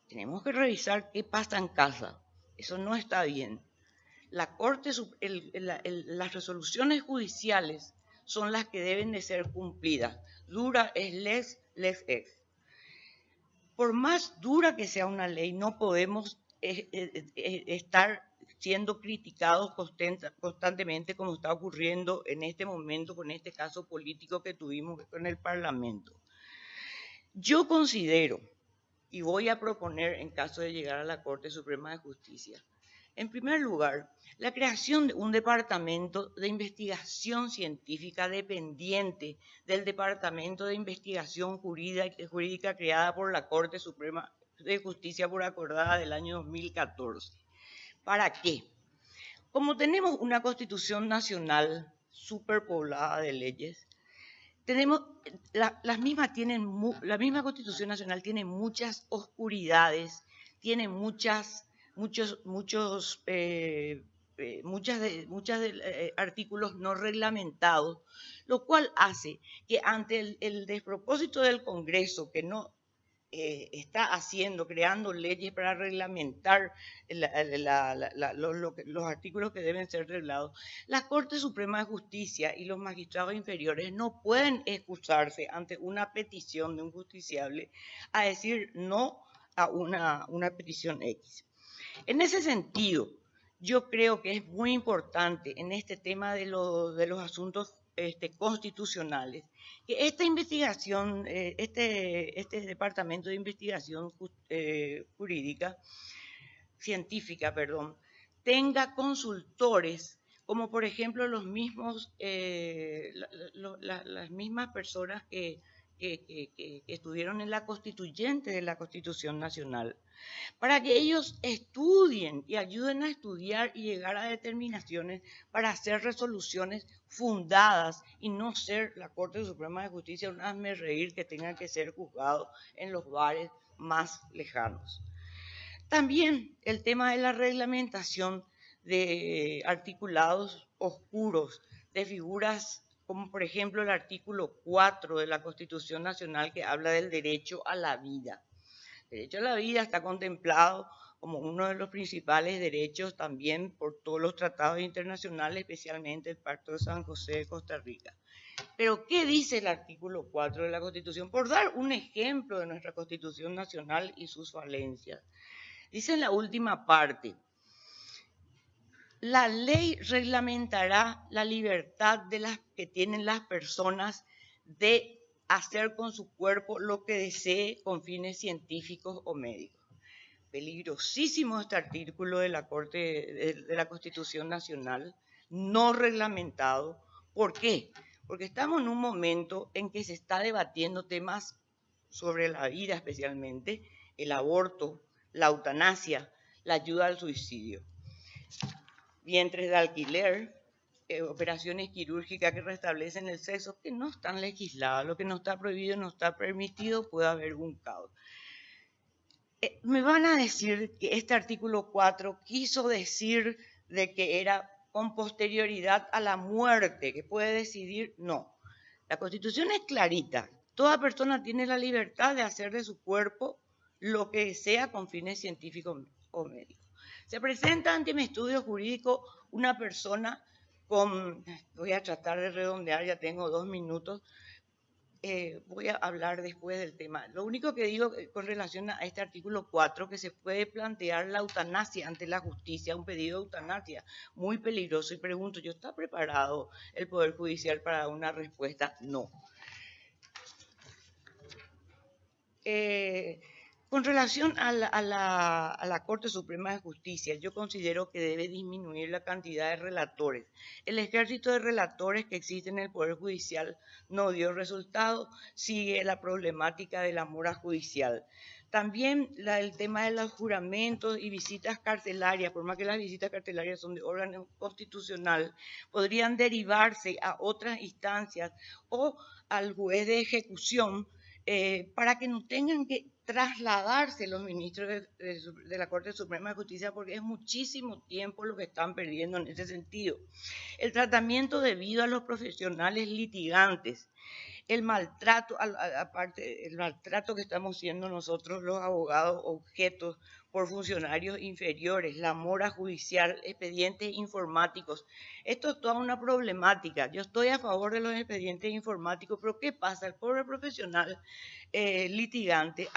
Tenemos que revisar qué pasa en casa. Eso no está bien. La Corte, las resoluciones judiciales son las que deben de ser cumplidas. Dura es lex, lex ex. Por más dura que sea una ley, no podemos estar siendo criticados constantemente como está ocurriendo en este momento con este caso político que tuvimos con el Parlamento. Yo considero, y voy a proponer en caso de llegar a la Corte Suprema de Justicia, en primer lugar, la creación de un departamento de investigación científica dependiente del Departamento de Investigación Jurídica creada por la Corte Suprema de Justicia por acordada del año 2014. ¿Para qué? Como tenemos una Constitución Nacional superpoblada de leyes, la misma Constitución Nacional tiene muchas oscuridades, tiene muchos artículos no reglamentados, lo cual hace que ante el despropósito del Congreso, que no está creando leyes para reglamentar los artículos que deben ser reglados, la Corte Suprema de Justicia y los magistrados inferiores no pueden excusarse ante una petición de un justiciable a decir no a una petición X. En ese sentido, yo creo que es muy importante en este tema de los asuntos constitucionales que esta investigación, este departamento de investigación científica, tenga consultores, como por ejemplo las mismas personas que estuvieron en la constituyente de la Constitución Nacional, para que ellos estudien y ayuden a estudiar y llegar a determinaciones para hacer resoluciones fundadas y no ser la Corte Suprema de Justicia un hazmerreír que tenga que ser juzgado en los bares más lejanos. También el tema de la reglamentación de articulados oscuros, de figuras como por ejemplo el artículo 4 de la Constitución Nacional que habla del derecho a la vida. El derecho a la vida está contemplado como uno de los principales derechos también por todos los tratados internacionales, especialmente el Pacto de San José de Costa Rica. Pero, ¿qué dice el artículo 4 de la Constitución? Por dar un ejemplo de nuestra Constitución Nacional y sus falencias. Dice en la última parte, la ley reglamentará la libertad que tienen las personas de hacer con su cuerpo lo que desee con fines científicos o médicos. Peligrosísimo este artículo de la Constitución Nacional, no reglamentado. ¿Por qué? Porque estamos en un momento en que se está debatiendo temas sobre la vida, especialmente el aborto, la eutanasia, la ayuda al suicidio. Vientres de alquiler, operaciones quirúrgicas que restablecen el sexo, que no están legisladas, lo que no está prohibido no está permitido, puede haber un caos. Me van a decir que este artículo 4 quiso decir de que era con posterioridad a la muerte, que puede decidir, no. La Constitución es clarita, toda persona tiene la libertad de hacer de su cuerpo lo que sea con fines científicos o médicos. Se presenta ante mi estudio jurídico una persona voy a tratar de redondear, ya tengo 2 minutos, voy a hablar después del tema. Lo único que digo con relación a este artículo 4, que se puede plantear la eutanasia ante la justicia, un pedido de eutanasia muy peligroso, y pregunto, ¿yo está preparado el Poder Judicial para una respuesta? No. Con relación a la Corte Suprema de Justicia, yo considero que debe disminuir la cantidad de relatores. El ejército de relatores que existe en el Poder Judicial no dio resultado, sigue la problemática de la mora judicial. También el tema de los juramentos y visitas carcelarias, por más que las visitas carcelarias son de órgano constitucional, podrían derivarse a otras instancias o al juez de ejecución, para que no tengan que trasladarse los ministros de la Corte Suprema de Justicia, porque es muchísimo tiempo lo que están perdiendo en ese sentido. El tratamiento debido a los profesionales litigantes. el maltrato, aparte el maltrato que estamos siendo nosotros los abogados objetos por funcionarios inferiores, la mora judicial, expedientes informáticos. Esto es toda una problemática. Yo estoy a favor de los expedientes informáticos, pero ¿qué pasa? El pobre profesional litigante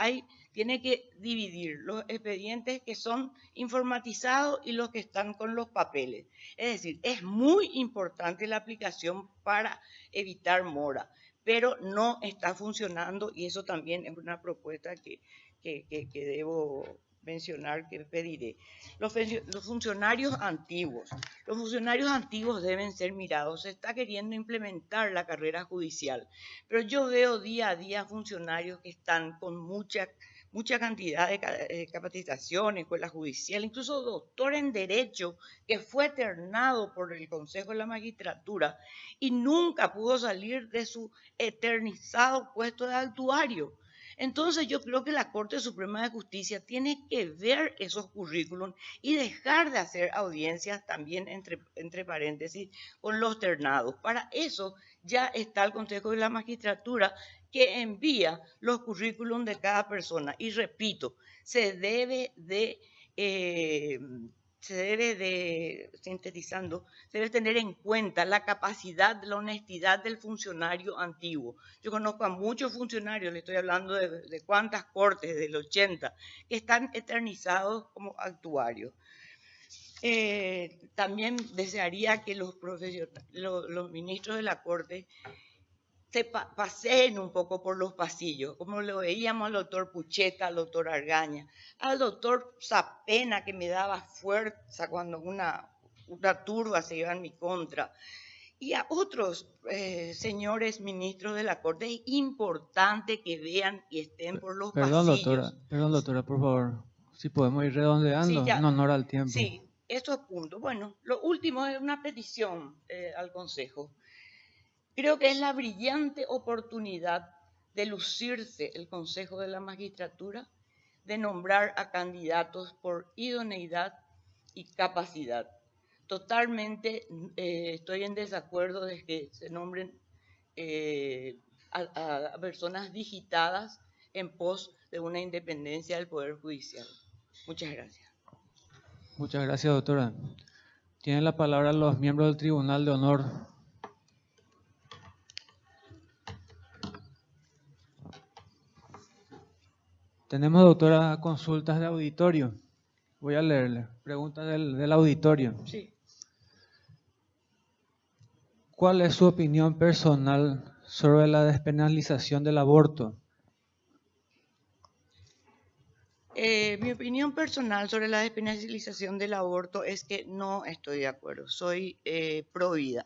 tiene que dividir los expedientes que son informatizados y los que están con los papeles. Es decir, es muy importante la aplicación para evitar mora, pero no está funcionando y eso también es una propuesta que debo mencionar, que pediré. Los funcionarios antiguos. Los funcionarios antiguos deben ser mirados. Se está queriendo implementar la carrera judicial, pero yo veo día a día funcionarios que están con mucha cantidad de capacitación, escuela judicial, incluso doctor en Derecho, que fue ternado por el Consejo de la Magistratura y nunca pudo salir de su eternizado puesto de actuario. Entonces yo creo que la Corte Suprema de Justicia tiene que ver esos currículums y dejar de hacer audiencias también, entre paréntesis, con los ternados. Para eso ya está el Consejo de la Magistratura, que envía los currículums de cada persona. Y repito, se debe de tener en cuenta la capacidad, la honestidad del funcionario antiguo. Yo conozco a muchos funcionarios, le estoy hablando de cuántas cortes, del 80, que están eternizados como actuarios. También desearía que los ministros de la Corte se paseen un poco por los pasillos, como lo veíamos al doctor Pucheta, al doctor Argaña, al doctor Zapena, que me daba fuerza cuando una turba se iba en mi contra, y a otros señores ministros de la Corte. Es importante que vean y estén por los pasillos. Perdón, doctora, por favor, si podemos ir redondeando, Sí, en honor al tiempo. Sí, estos puntos. Bueno, lo último es una petición al Consejo. Creo que es la brillante oportunidad de lucirse el Consejo de la Magistratura, de nombrar a candidatos por idoneidad y capacidad. Totalmente estoy en desacuerdo de que se nombren a personas digitadas en pos de una independencia del Poder Judicial. Muchas gracias. Muchas gracias, doctora. Tienen la palabra los miembros del Tribunal de Honor. Tenemos, doctora, consultas de auditorio. Voy a leerle. Preguntas del auditorio. Sí. ¿Cuál es su opinión personal sobre la despenalización del aborto? Mi opinión personal sobre la despenalización del aborto es que no estoy de acuerdo. Soy pro vida.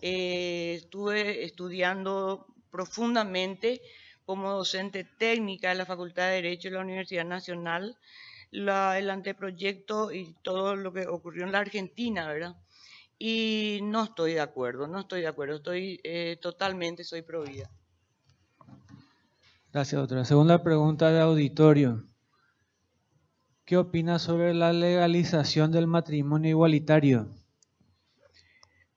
Estuve estudiando profundamente como docente técnica de la Facultad de Derecho de la Universidad Nacional el anteproyecto y todo lo que ocurrió en la Argentina, ¿verdad? Y no estoy de acuerdo, soy pro vida. Gracias, doctora. Segunda pregunta de auditorio. ¿Qué opina sobre la legalización del matrimonio igualitario?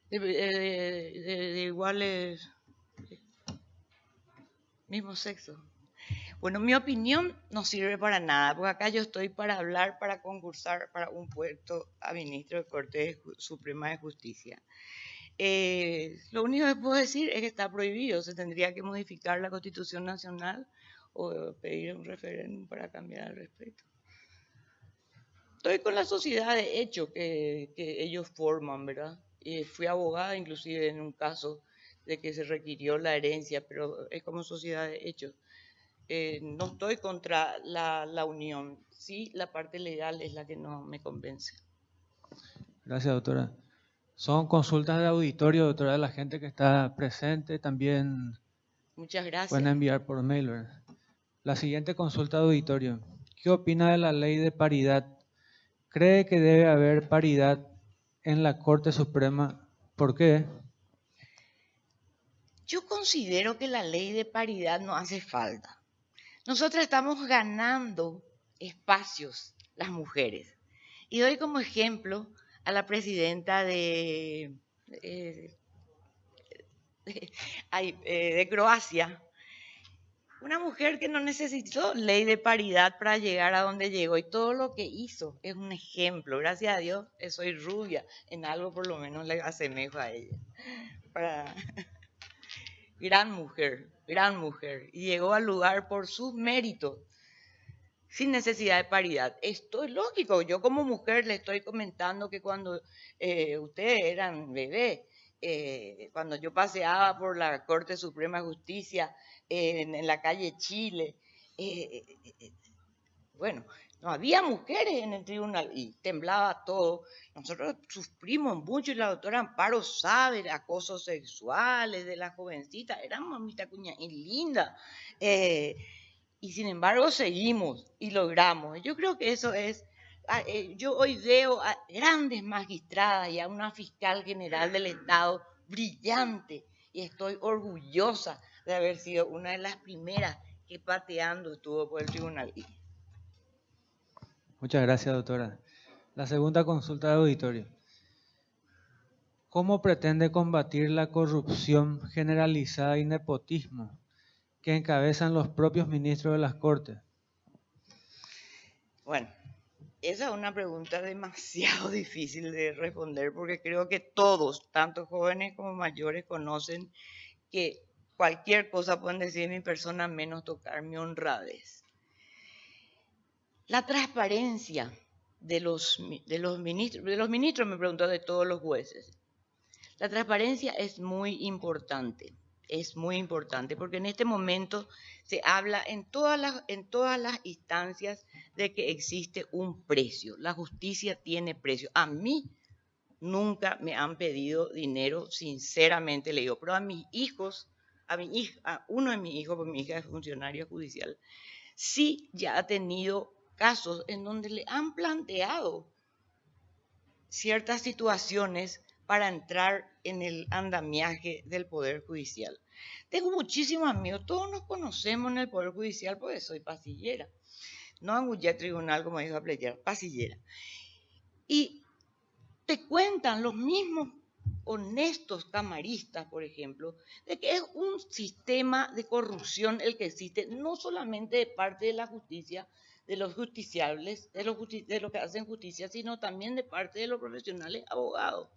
De iguales, mismo sexo. Bueno, mi opinión no sirve para nada, porque acá yo estoy para hablar, para concursar para un puesto a ministro de Corte Suprema de Justicia. Lo único que puedo decir es que está prohibido. Se tendría que modificar la Constitución Nacional o pedir un referéndum para cambiar al respecto. Estoy con la sociedad de hecho que ellos forman, ¿verdad? Fui abogada inclusive en un caso de que se requirió la herencia, pero es como sociedad de hechos. No estoy contra la unión, sí, la parte legal es la que no me convence. Gracias, doctora. Son consultas de auditorio, doctora, de la gente que está presente. También muchas gracias. Pueden enviar por mail, ¿verdad? La siguiente consulta de auditorio. ¿Qué opina de la ley de paridad? ¿Cree que debe haber paridad en la Corte Suprema? ¿Por qué? Yo considero que la ley de paridad no hace falta. Nosotras estamos ganando espacios, las mujeres. Y doy como ejemplo a la presidenta de de Croacia. Una mujer que no necesitó ley de paridad para llegar a donde llegó y todo lo que hizo es un ejemplo. Gracias a Dios soy rubia, en algo por lo menos le asemejo a ella. Gran mujer, y llegó al lugar por sus méritos, sin necesidad de paridad. Esto es lógico, yo como mujer le estoy comentando que cuando ustedes eran bebés, cuando yo paseaba por la Corte Suprema de Justicia en la calle Chile, bueno, no había mujeres en el tribunal y temblaba todo. Nosotros sufrimos mucho y la doctora Amparo sabe de acosos sexuales de las jovencitas, eran mamita cuña y linda. Y sin embargo seguimos y logramos. Yo creo que eso es, yo hoy veo a grandes magistradas y a una fiscal general del Estado brillante y estoy orgullosa de haber sido una de las primeras que pateando estuvo por el tribunal. Muchas gracias, doctora. La segunda consulta de auditorio. ¿Cómo pretende combatir la corrupción generalizada y nepotismo que encabezan los propios ministros de las Cortes? Bueno, esa es una pregunta demasiado difícil de responder porque creo que todos, tanto jóvenes como mayores, conocen que cualquier cosa pueden decir de mi persona menos tocar mi honradez. La transparencia de los ministros me preguntó de todos los jueces. La transparencia es muy importante porque en este momento se habla en todas las instancias de que existe un precio. La justicia tiene precio. A mí nunca me han pedido dinero, sinceramente le digo, pero a mis hijos, a uno de mis hijos, porque mi hija es funcionaria judicial, sí ya ha tenido casos en donde le han planteado ciertas situaciones para entrar en el andamiaje del Poder Judicial. Tengo muchísimos amigos, todos nos conocemos en el Poder Judicial porque soy pasillera. No angullé tribunal, como dijo Apleyer, pasillera. Y te cuentan los mismos honestos camaristas, por ejemplo, de que es un sistema de corrupción el que existe, no solamente de parte de la justicia, de los justiciables, de los que hacen justicia, sino también de parte de los profesionales abogados.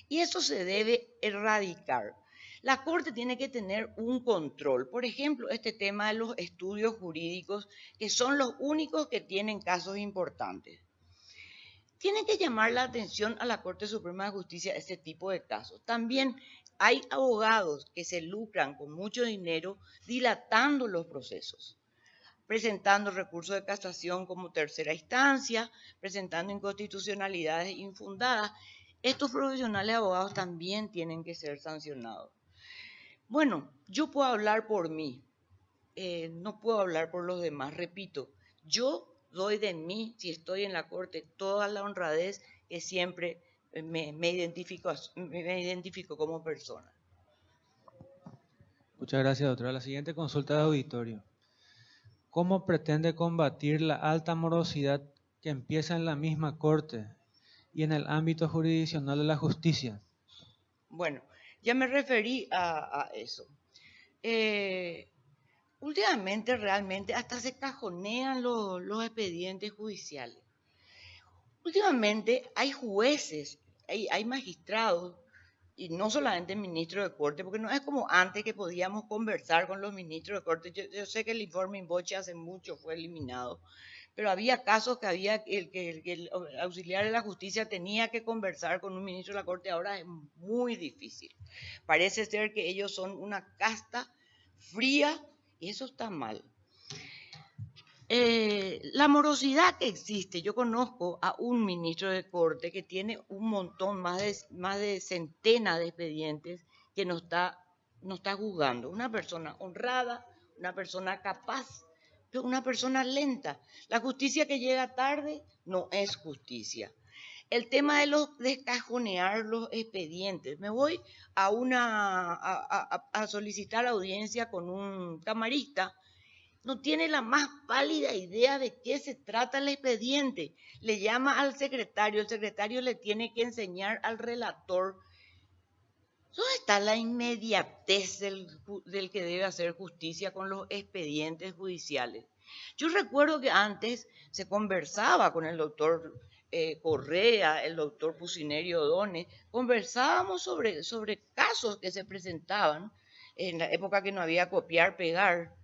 Y eso se debe erradicar. La Corte tiene que tener un control. Por ejemplo, este tema de los estudios jurídicos, que son los únicos que tienen casos importantes. Tienen que llamar la atención a la Corte Suprema de Justicia este tipo de casos. También hay abogados que se lucran con mucho dinero dilatando los procesos, presentando recursos de casación como tercera instancia, presentando inconstitucionalidades infundadas. Estos profesionales abogados también tienen que ser sancionados. Bueno, yo puedo hablar por mí, no puedo hablar por los demás. Repito, yo doy de mí, si estoy en la Corte, toda la honradez que siempre me identifico como persona. Muchas gracias, doctora. La siguiente consulta de auditorio. ¿Cómo pretende combatir la alta morosidad que empieza en la misma Corte y en el ámbito jurisdiccional de la justicia? Bueno, ya me referí a eso. Últimamente realmente hasta se cajonean los expedientes judiciales. Últimamente hay jueces, hay magistrados, y no solamente ministros de corte, porque no es como antes que podíamos conversar con los ministros de corte. Yo sé que el informe Inboche hace mucho fue eliminado, pero había casos que el auxiliar de la justicia tenía que conversar con un ministro de la corte. Ahora es muy difícil. Parece ser que ellos son una casta fría y eso está mal. La morosidad que existe, yo conozco a un ministro de corte que tiene un montón, más de centenas de expedientes que no está juzgando. Una persona honrada, una persona capaz, pero una persona lenta. La justicia que llega tarde no es justicia. El tema de descajonear los expedientes. Me voy a solicitar audiencia con un camarista. No tiene la más pálida idea de qué se trata el expediente. Le llama al secretario, el secretario le tiene que enseñar al relator ¿Dónde está la inmediatez del que debe hacer justicia con los expedientes judiciales? Yo recuerdo que antes se conversaba con el doctor Correa, el doctor Pucinerio O'Donnell, conversábamos sobre casos que se presentaban en la época que no había copiar, pegar,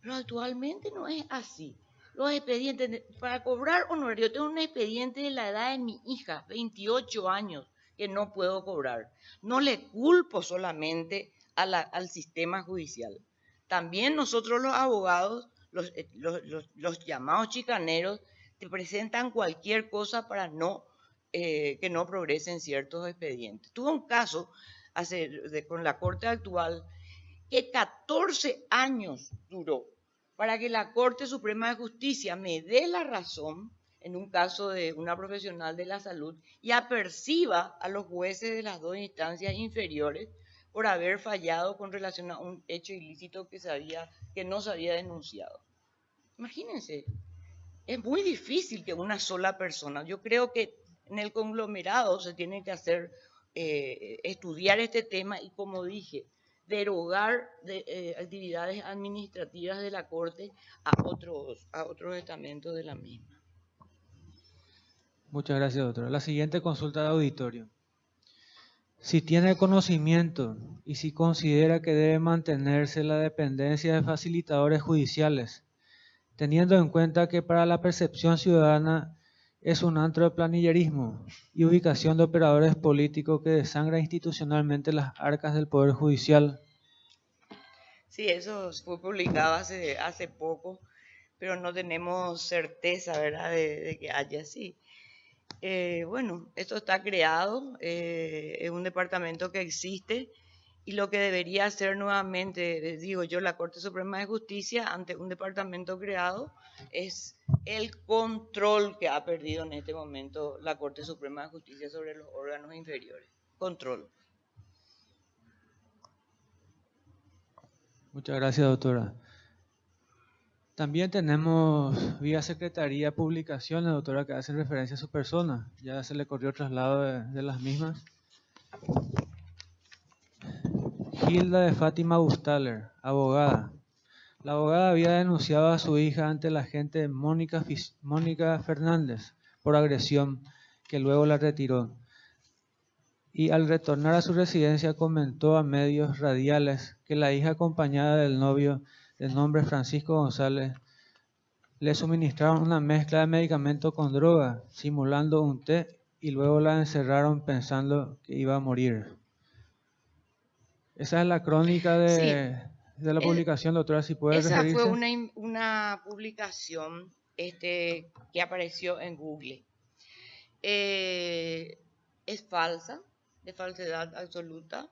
pero actualmente no es así. Los expedientes, para cobrar honorario, yo tengo un expediente de la edad de mi hija, 28 años, que no puedo cobrar. No le culpo solamente al sistema judicial. También nosotros los abogados, los llamados chicaneros, te presentan cualquier cosa para que no progresen ciertos expedientes. Tuve un caso con la Corte actual que 14 años duró para que la Corte Suprema de Justicia me dé la razón en un caso de una profesional de la salud y aperciba a los jueces de las dos instancias inferiores por haber fallado con relación a un hecho ilícito que no se había denunciado. Imagínense, es muy difícil que una sola persona, yo creo que en el conglomerado se tiene que hacer, estudiar este tema y, como dije, derogar actividades administrativas de la Corte a otros estamentos de la misma. Muchas gracias, doctora. La siguiente consulta de auditorio. Si tiene conocimiento y si considera que debe mantenerse la dependencia de facilitadores judiciales, teniendo en cuenta que para la percepción ciudadana es un antro de planillerismo y ubicación de operadores políticos que desangra institucionalmente las arcas del Poder Judicial. Sí, eso fue publicado hace poco, pero no tenemos certeza, ¿verdad?, de que haya así. Bueno, esto está creado, es un departamento que existe y lo que debería hacer nuevamente, digo yo, la Corte Suprema de Justicia ante un departamento creado es el control que ha perdido en este momento la Corte Suprema de Justicia sobre los órganos inferiores. Control. Muchas gracias, doctora. También tenemos vía Secretaría publicaciones, doctora, que hacen referencia a su persona. Ya se le corrió traslado de las mismas. Hilda de Fátima Bustaler, abogada. La abogada había denunciado a su hija ante la agente Mónica Fernández por agresión, que luego la retiró. Y al retornar a su residencia comentó a medios radiales que la hija, acompañada del novio de nombre Francisco González, le suministraron una mezcla de medicamento con droga, simulando un té, y luego la encerraron pensando que iba a morir. Esa es la crónica de la publicación, doctora, si puede referirse. Esa fue una publicación que apareció en Google. Es falsa, de falsedad absoluta.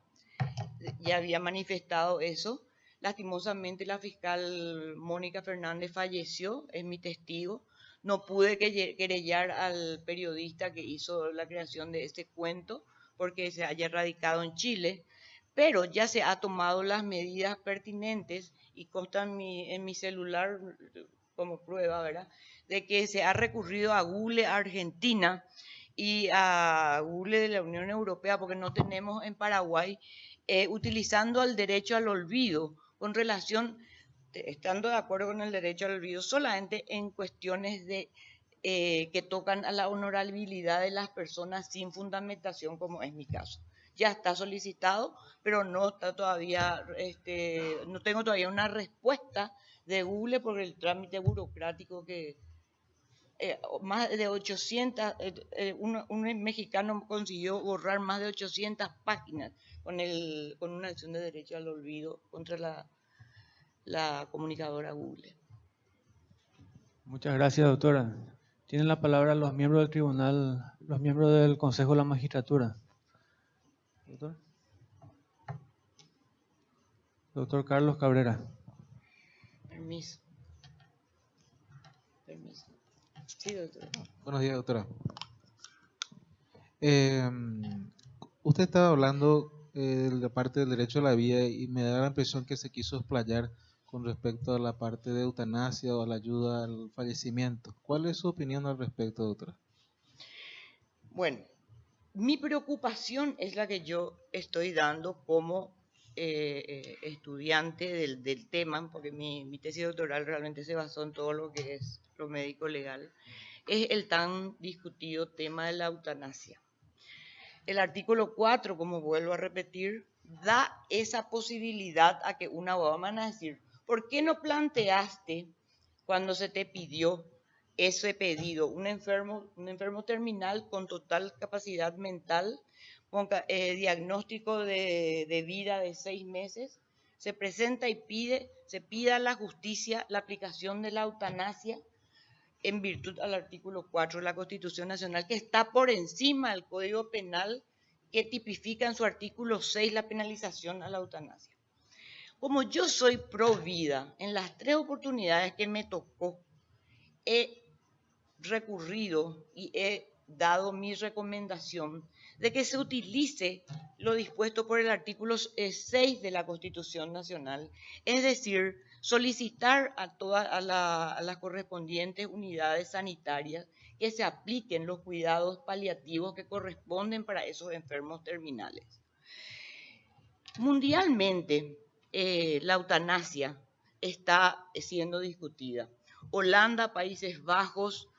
Ya había manifestado eso. Lastimosamente la fiscal Mónica Fernández falleció, es mi testigo. No pude querellar al periodista que hizo la creación de este cuento porque se haya radicado en Chile, pero ya se ha tomado las medidas pertinentes y consta en mi celular como prueba, ¿verdad?, de que se ha recurrido a Google Argentina y a Google de la Unión Europea, porque no tenemos en Paraguay, utilizando el derecho al olvido con relación, estando de acuerdo con el derecho al olvido solamente en cuestiones que tocan a la honorabilidad de las personas sin fundamentación, como es mi caso. Ya está solicitado, pero no está todavía, no tengo todavía una respuesta de Google por el trámite burocrático que más de 800, un mexicano consiguió borrar más de 800 páginas con una acción de derecho al olvido contra la comunicadora Google. Muchas gracias, doctora. Tienen la palabra los miembros del tribunal, los miembros del Consejo de la Magistratura. Doctor. Doctor Carlos Cabrera. Permiso. Sí, doctora. Buenos días, doctora. Usted estaba hablando de la parte del derecho a la vida y me da la impresión que se quiso explayar con respecto a la parte de eutanasia o a la ayuda al fallecimiento. ¿Cuál es su opinión al respecto, doctora? Bueno, mi preocupación es la que yo estoy dando como estudiante del tema, porque mi tesis doctoral realmente se basó en todo lo que es lo médico legal, es el tan discutido tema de la eutanasia. El artículo 4, como vuelvo a repetir, da esa posibilidad a que un abogado van a decir, ¿por qué no planteaste cuando se te pidió ese pedido? Un enfermo terminal con total capacidad mental, con diagnóstico de vida de 6 meses, se presenta y se pide a la justicia la aplicación de la eutanasia en virtud al artículo 4 de la Constitución Nacional, que está por encima del Código Penal, que tipifica en su artículo 6 la penalización a la eutanasia. Como yo soy pro vida, en las 3 oportunidades que me tocó, he recurrido y he dado mi recomendación de que se utilice lo dispuesto por el artículo 6 de la Constitución Nacional, es decir, solicitar a las correspondientes unidades sanitarias que se apliquen los cuidados paliativos que corresponden para esos enfermos terminales. Mundialmente, la eutanasia está siendo discutida. Holanda, Países Bajos,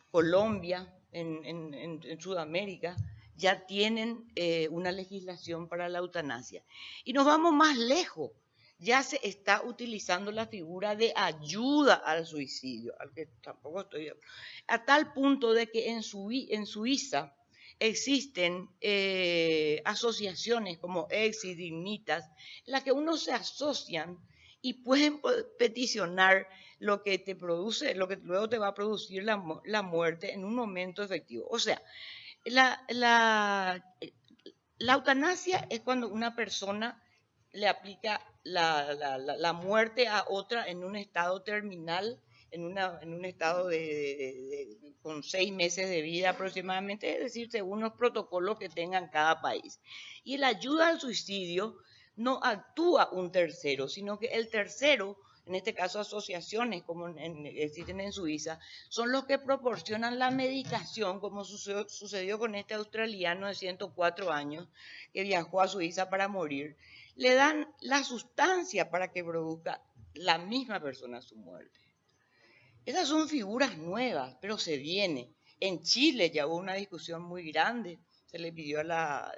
Colombia, en Sudamérica, ya tienen una legislación para la eutanasia. Y nos vamos más lejos. Ya se está utilizando la figura de ayuda al suicidio, al que tampoco estoy... A tal punto de que en Suiza existen asociaciones como Exit, Dignitas, en las que uno se asocian y pueden peticionar lo que te produce, lo que luego te va a producir la muerte en un momento efectivo. O sea, la eutanasia es cuando una persona le aplica la muerte a otra en un estado terminal, en un estado con 6 meses de vida aproximadamente, es decir, según los protocolos que tengan cada país. Y la ayuda al suicidio no actúa un tercero, sino que el tercero, en este caso asociaciones como existen en Suiza, son los que proporcionan la medicación, como sucedió con este australiano de 104 años que viajó a Suiza para morir. Le dan la sustancia para que produzca la misma persona su muerte. Esas son figuras nuevas, pero se viene. En Chile ya hubo una discusión muy grande. Se le pidió a la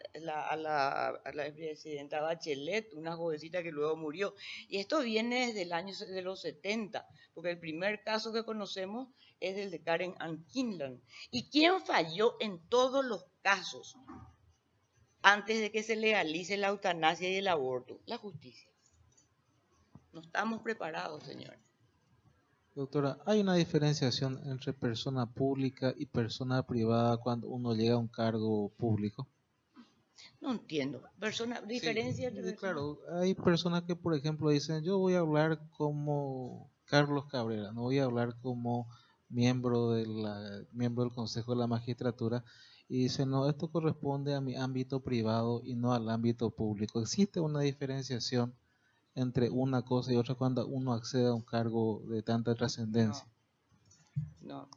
presidenta Bachelet, una jovencita que luego murió. Y esto viene desde el año de los 70, porque el primer caso que conocemos es el de Karen Ann Kinlan. ¿Y quién falló en todos los casos antes de que se legalice la eutanasia y el aborto? La justicia. No estamos preparados, señores. Doctora, ¿hay una diferenciación entre persona pública y persona privada cuando uno llega a un cargo público? No entiendo. ¿Diferencia entre Sí, claro, hay personas que, por ejemplo, dicen, yo voy a hablar como Carlos Cabrera, no voy a hablar como miembro del Consejo de la Magistratura, y dicen, no, esto corresponde a mi ámbito privado y no al ámbito público. ¿Existe una diferenciación entre una cosa y otra cuando uno accede a un cargo de tanta trascendencia? No.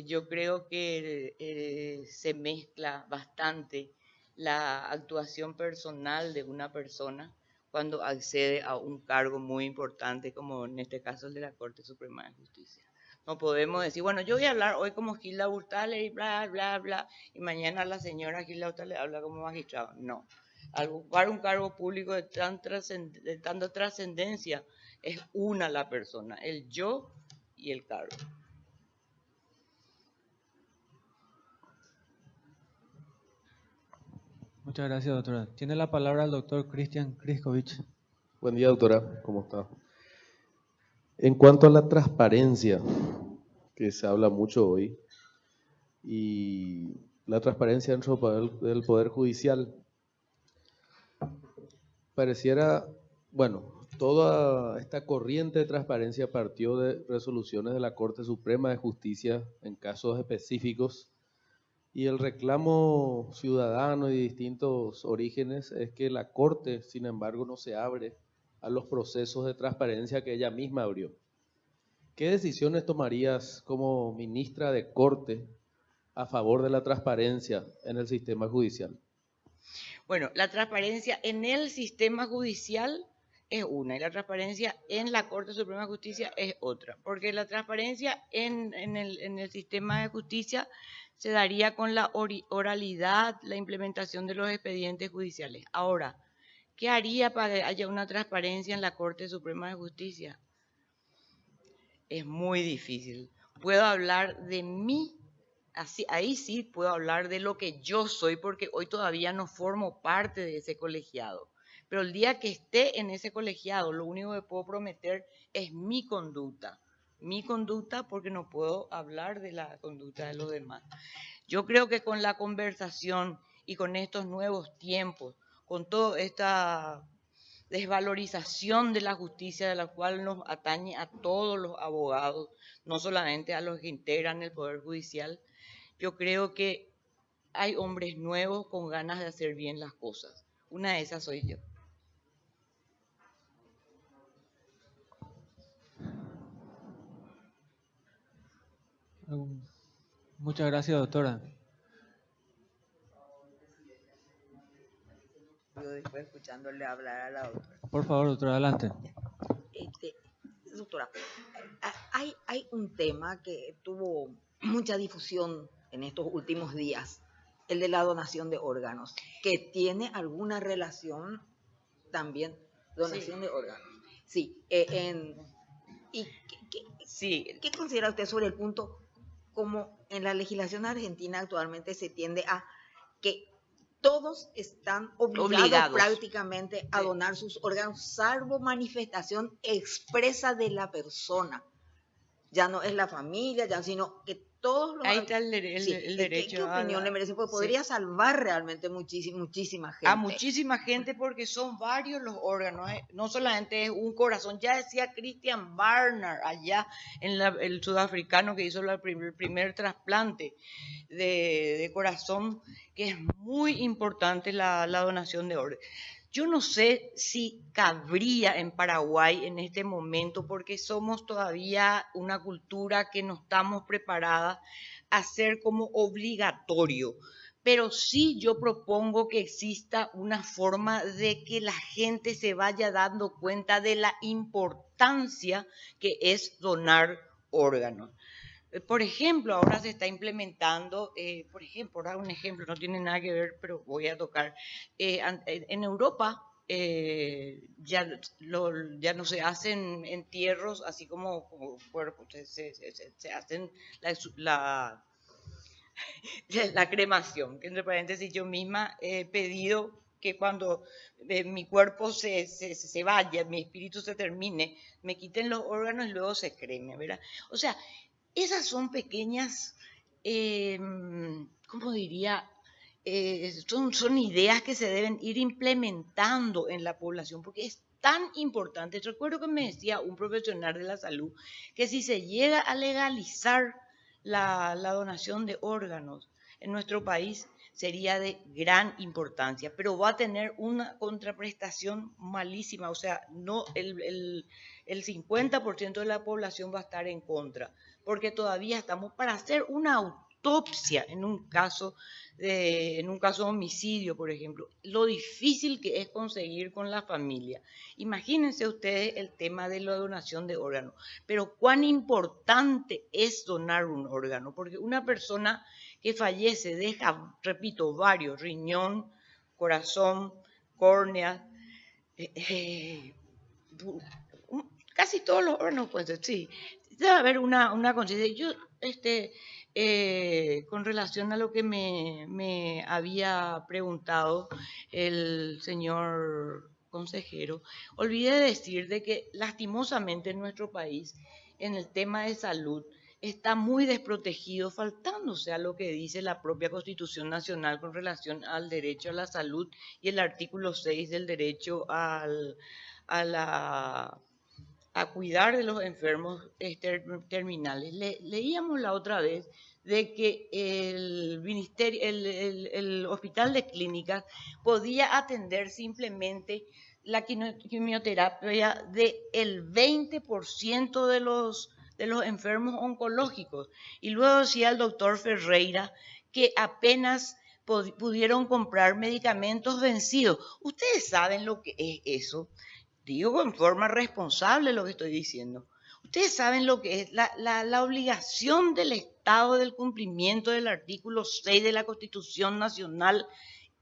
Yo creo que se mezcla bastante la actuación personal de una persona cuando accede a un cargo muy importante, como en este caso el de la Corte Suprema de Justicia. No podemos decir, bueno, yo voy a hablar hoy como Gilda Hurtale y bla, bla, bla, y mañana la señora Gilda Hurtale habla como magistrado. No. Al ocupar un cargo público de tanta trascendencia, es una la persona, el yo y el cargo. Muchas gracias, doctora. Tiene la palabra el doctor Cristian Kriskovich. Buen día, doctora. ¿Cómo está? En cuanto a la transparencia, que se habla mucho hoy, y la transparencia dentro del Poder Judicial, pareciera, bueno, toda esta corriente de transparencia partió de resoluciones de la Corte Suprema de Justicia en casos específicos, y el reclamo ciudadano y de distintos orígenes es que la Corte, sin embargo, no se abre a los procesos de transparencia que ella misma abrió. ¿Qué decisiones tomarías como ministra de Corte a favor de la transparencia en el sistema judicial? Bueno, la transparencia en el sistema judicial es una y la transparencia en la Corte Suprema de Justicia es otra, porque la transparencia en el sistema de justicia se daría con la oralidad, la implementación de los expedientes judiciales. Ahora, ¿qué haría para que haya una transparencia en la Corte Suprema de Justicia? Es muy difícil. Puedo hablar de mí, así, ahí sí puedo hablar de lo que yo soy, porque hoy todavía no formo parte de ese colegiado. Pero el día que esté en ese colegiado, lo único que puedo prometer es mi conducta porque no puedo hablar de la conducta de los demás. Yo creo que con la conversación y con estos nuevos tiempos, con toda esta desvalorización de la justicia, de la cual nos atañe a todos los abogados, no solamente a los que integran el Poder Judicial, yo creo que hay hombres nuevos con ganas de hacer bien las cosas. Una de esas soy yo. Muchas gracias, doctora. Yo después escuchándole hablar a la doctora. Por favor, doctora, adelante. Doctora, hay un tema que tuvo mucha difusión en estos últimos días, el de la donación de órganos, que tiene alguna relación también, donación de órganos. Sí, ¿qué considera usted sobre el punto como en la legislación argentina actualmente se tiende a que todos están obligados prácticamente a donar sus órganos, salvo manifestación expresa de la persona? Ya no es la familia, ya, sino que todos los... Ahí está el derecho. ¿Qué opinión le merece? Porque podría salvar realmente muchísima gente. A muchísima gente, porque son varios los órganos, no solamente es un corazón. Ya decía Christian Barnard allá, el sudafricano que hizo el primer trasplante de corazón, que es muy importante la donación de órganos. Yo no sé si cabría en Paraguay en este momento, porque somos todavía una cultura que no estamos preparadas a hacer como obligatorio. Pero sí yo propongo que exista una forma de que la gente se vaya dando cuenta de la importancia que es donar órganos. Por ejemplo, ahora se está implementando, por dar un ejemplo, no tiene nada que ver, pero voy a tocar, en Europa ya no se hacen entierros así como cuerpos, se hacen la cremación, que entre paréntesis yo misma he pedido que cuando mi cuerpo se vaya, mi espíritu se termine, me quiten los órganos y luego se creme, ¿verdad? O sea, esas son pequeñas, ¿cómo diría? Son ideas que se deben ir implementando en la población, porque es tan importante. Recuerdo que me decía un profesional de la salud que si se llega a legalizar la donación de órganos en nuestro país, sería de gran importancia, pero va a tener una contraprestación malísima, o sea, no el 50% de la población va a estar en contra, porque todavía estamos para hacer una autopsia en un caso de homicidio, por ejemplo, lo difícil que es conseguir con la familia. Imagínense ustedes el tema de la donación de órganos, pero cuán importante es donar un órgano, porque una persona que fallece deja, repito, varios: riñón, corazón, córnea, casi todos los órganos, pues sí. Debe haber una conciencia. Yo, con relación a lo que me había preguntado el señor consejero, olvidé decir de que lastimosamente en nuestro país, en el tema de salud, está muy desprotegido, faltándose a lo que dice la propia Constitución Nacional con relación al derecho a la salud y el artículo 6 del derecho a cuidar de los enfermos terminales. Leíamos la otra vez de que el Hospital de Clínicas podía atender simplemente la quimioterapia del 20% de los enfermos oncológicos. Y luego decía el doctor Ferreira que apenas pudieron comprar medicamentos vencidos. ¿Ustedes saben lo que es eso? Digo en forma responsable lo que estoy diciendo. Ustedes saben lo que es la obligación del Estado del cumplimiento del artículo 6 de la Constitución Nacional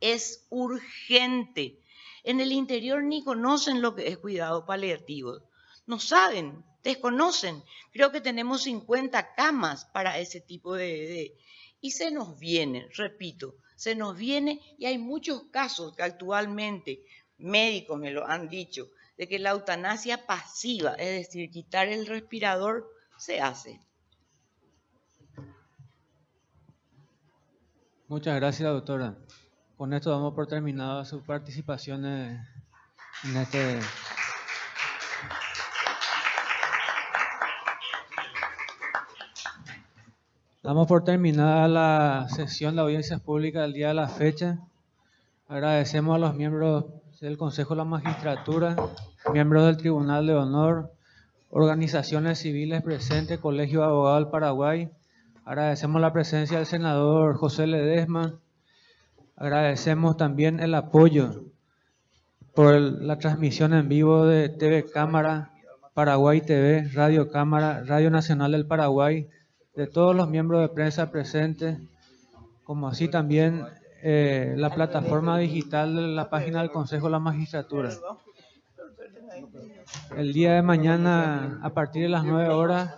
es urgente. En el interior ni conocen lo que es cuidado paliativo. No saben, desconocen. Creo que tenemos 50 camas para ese tipo y se nos viene, repito, se nos viene y hay muchos casos que actualmente médicos me lo han dicho, de que la eutanasia pasiva, es decir, quitar el respirador, se hace. Muchas gracias, doctora. Con esto damos por terminada su participación en este... Damos por terminada la sesión de audiencias públicas del día de la fecha. Agradecemos a los miembros del Consejo de la Magistratura, miembros del Tribunal de Honor, organizaciones civiles presentes, Colegio de Abogados del Paraguay. Agradecemos la presencia del senador José Ledesma. Agradecemos también el apoyo por la transmisión en vivo de TV Cámara, Paraguay TV, Radio Cámara, Radio Nacional del Paraguay, de todos los miembros de prensa presentes, como así también la plataforma digital de la página del Consejo de la Magistratura. El día de mañana, a partir de las 9 horas,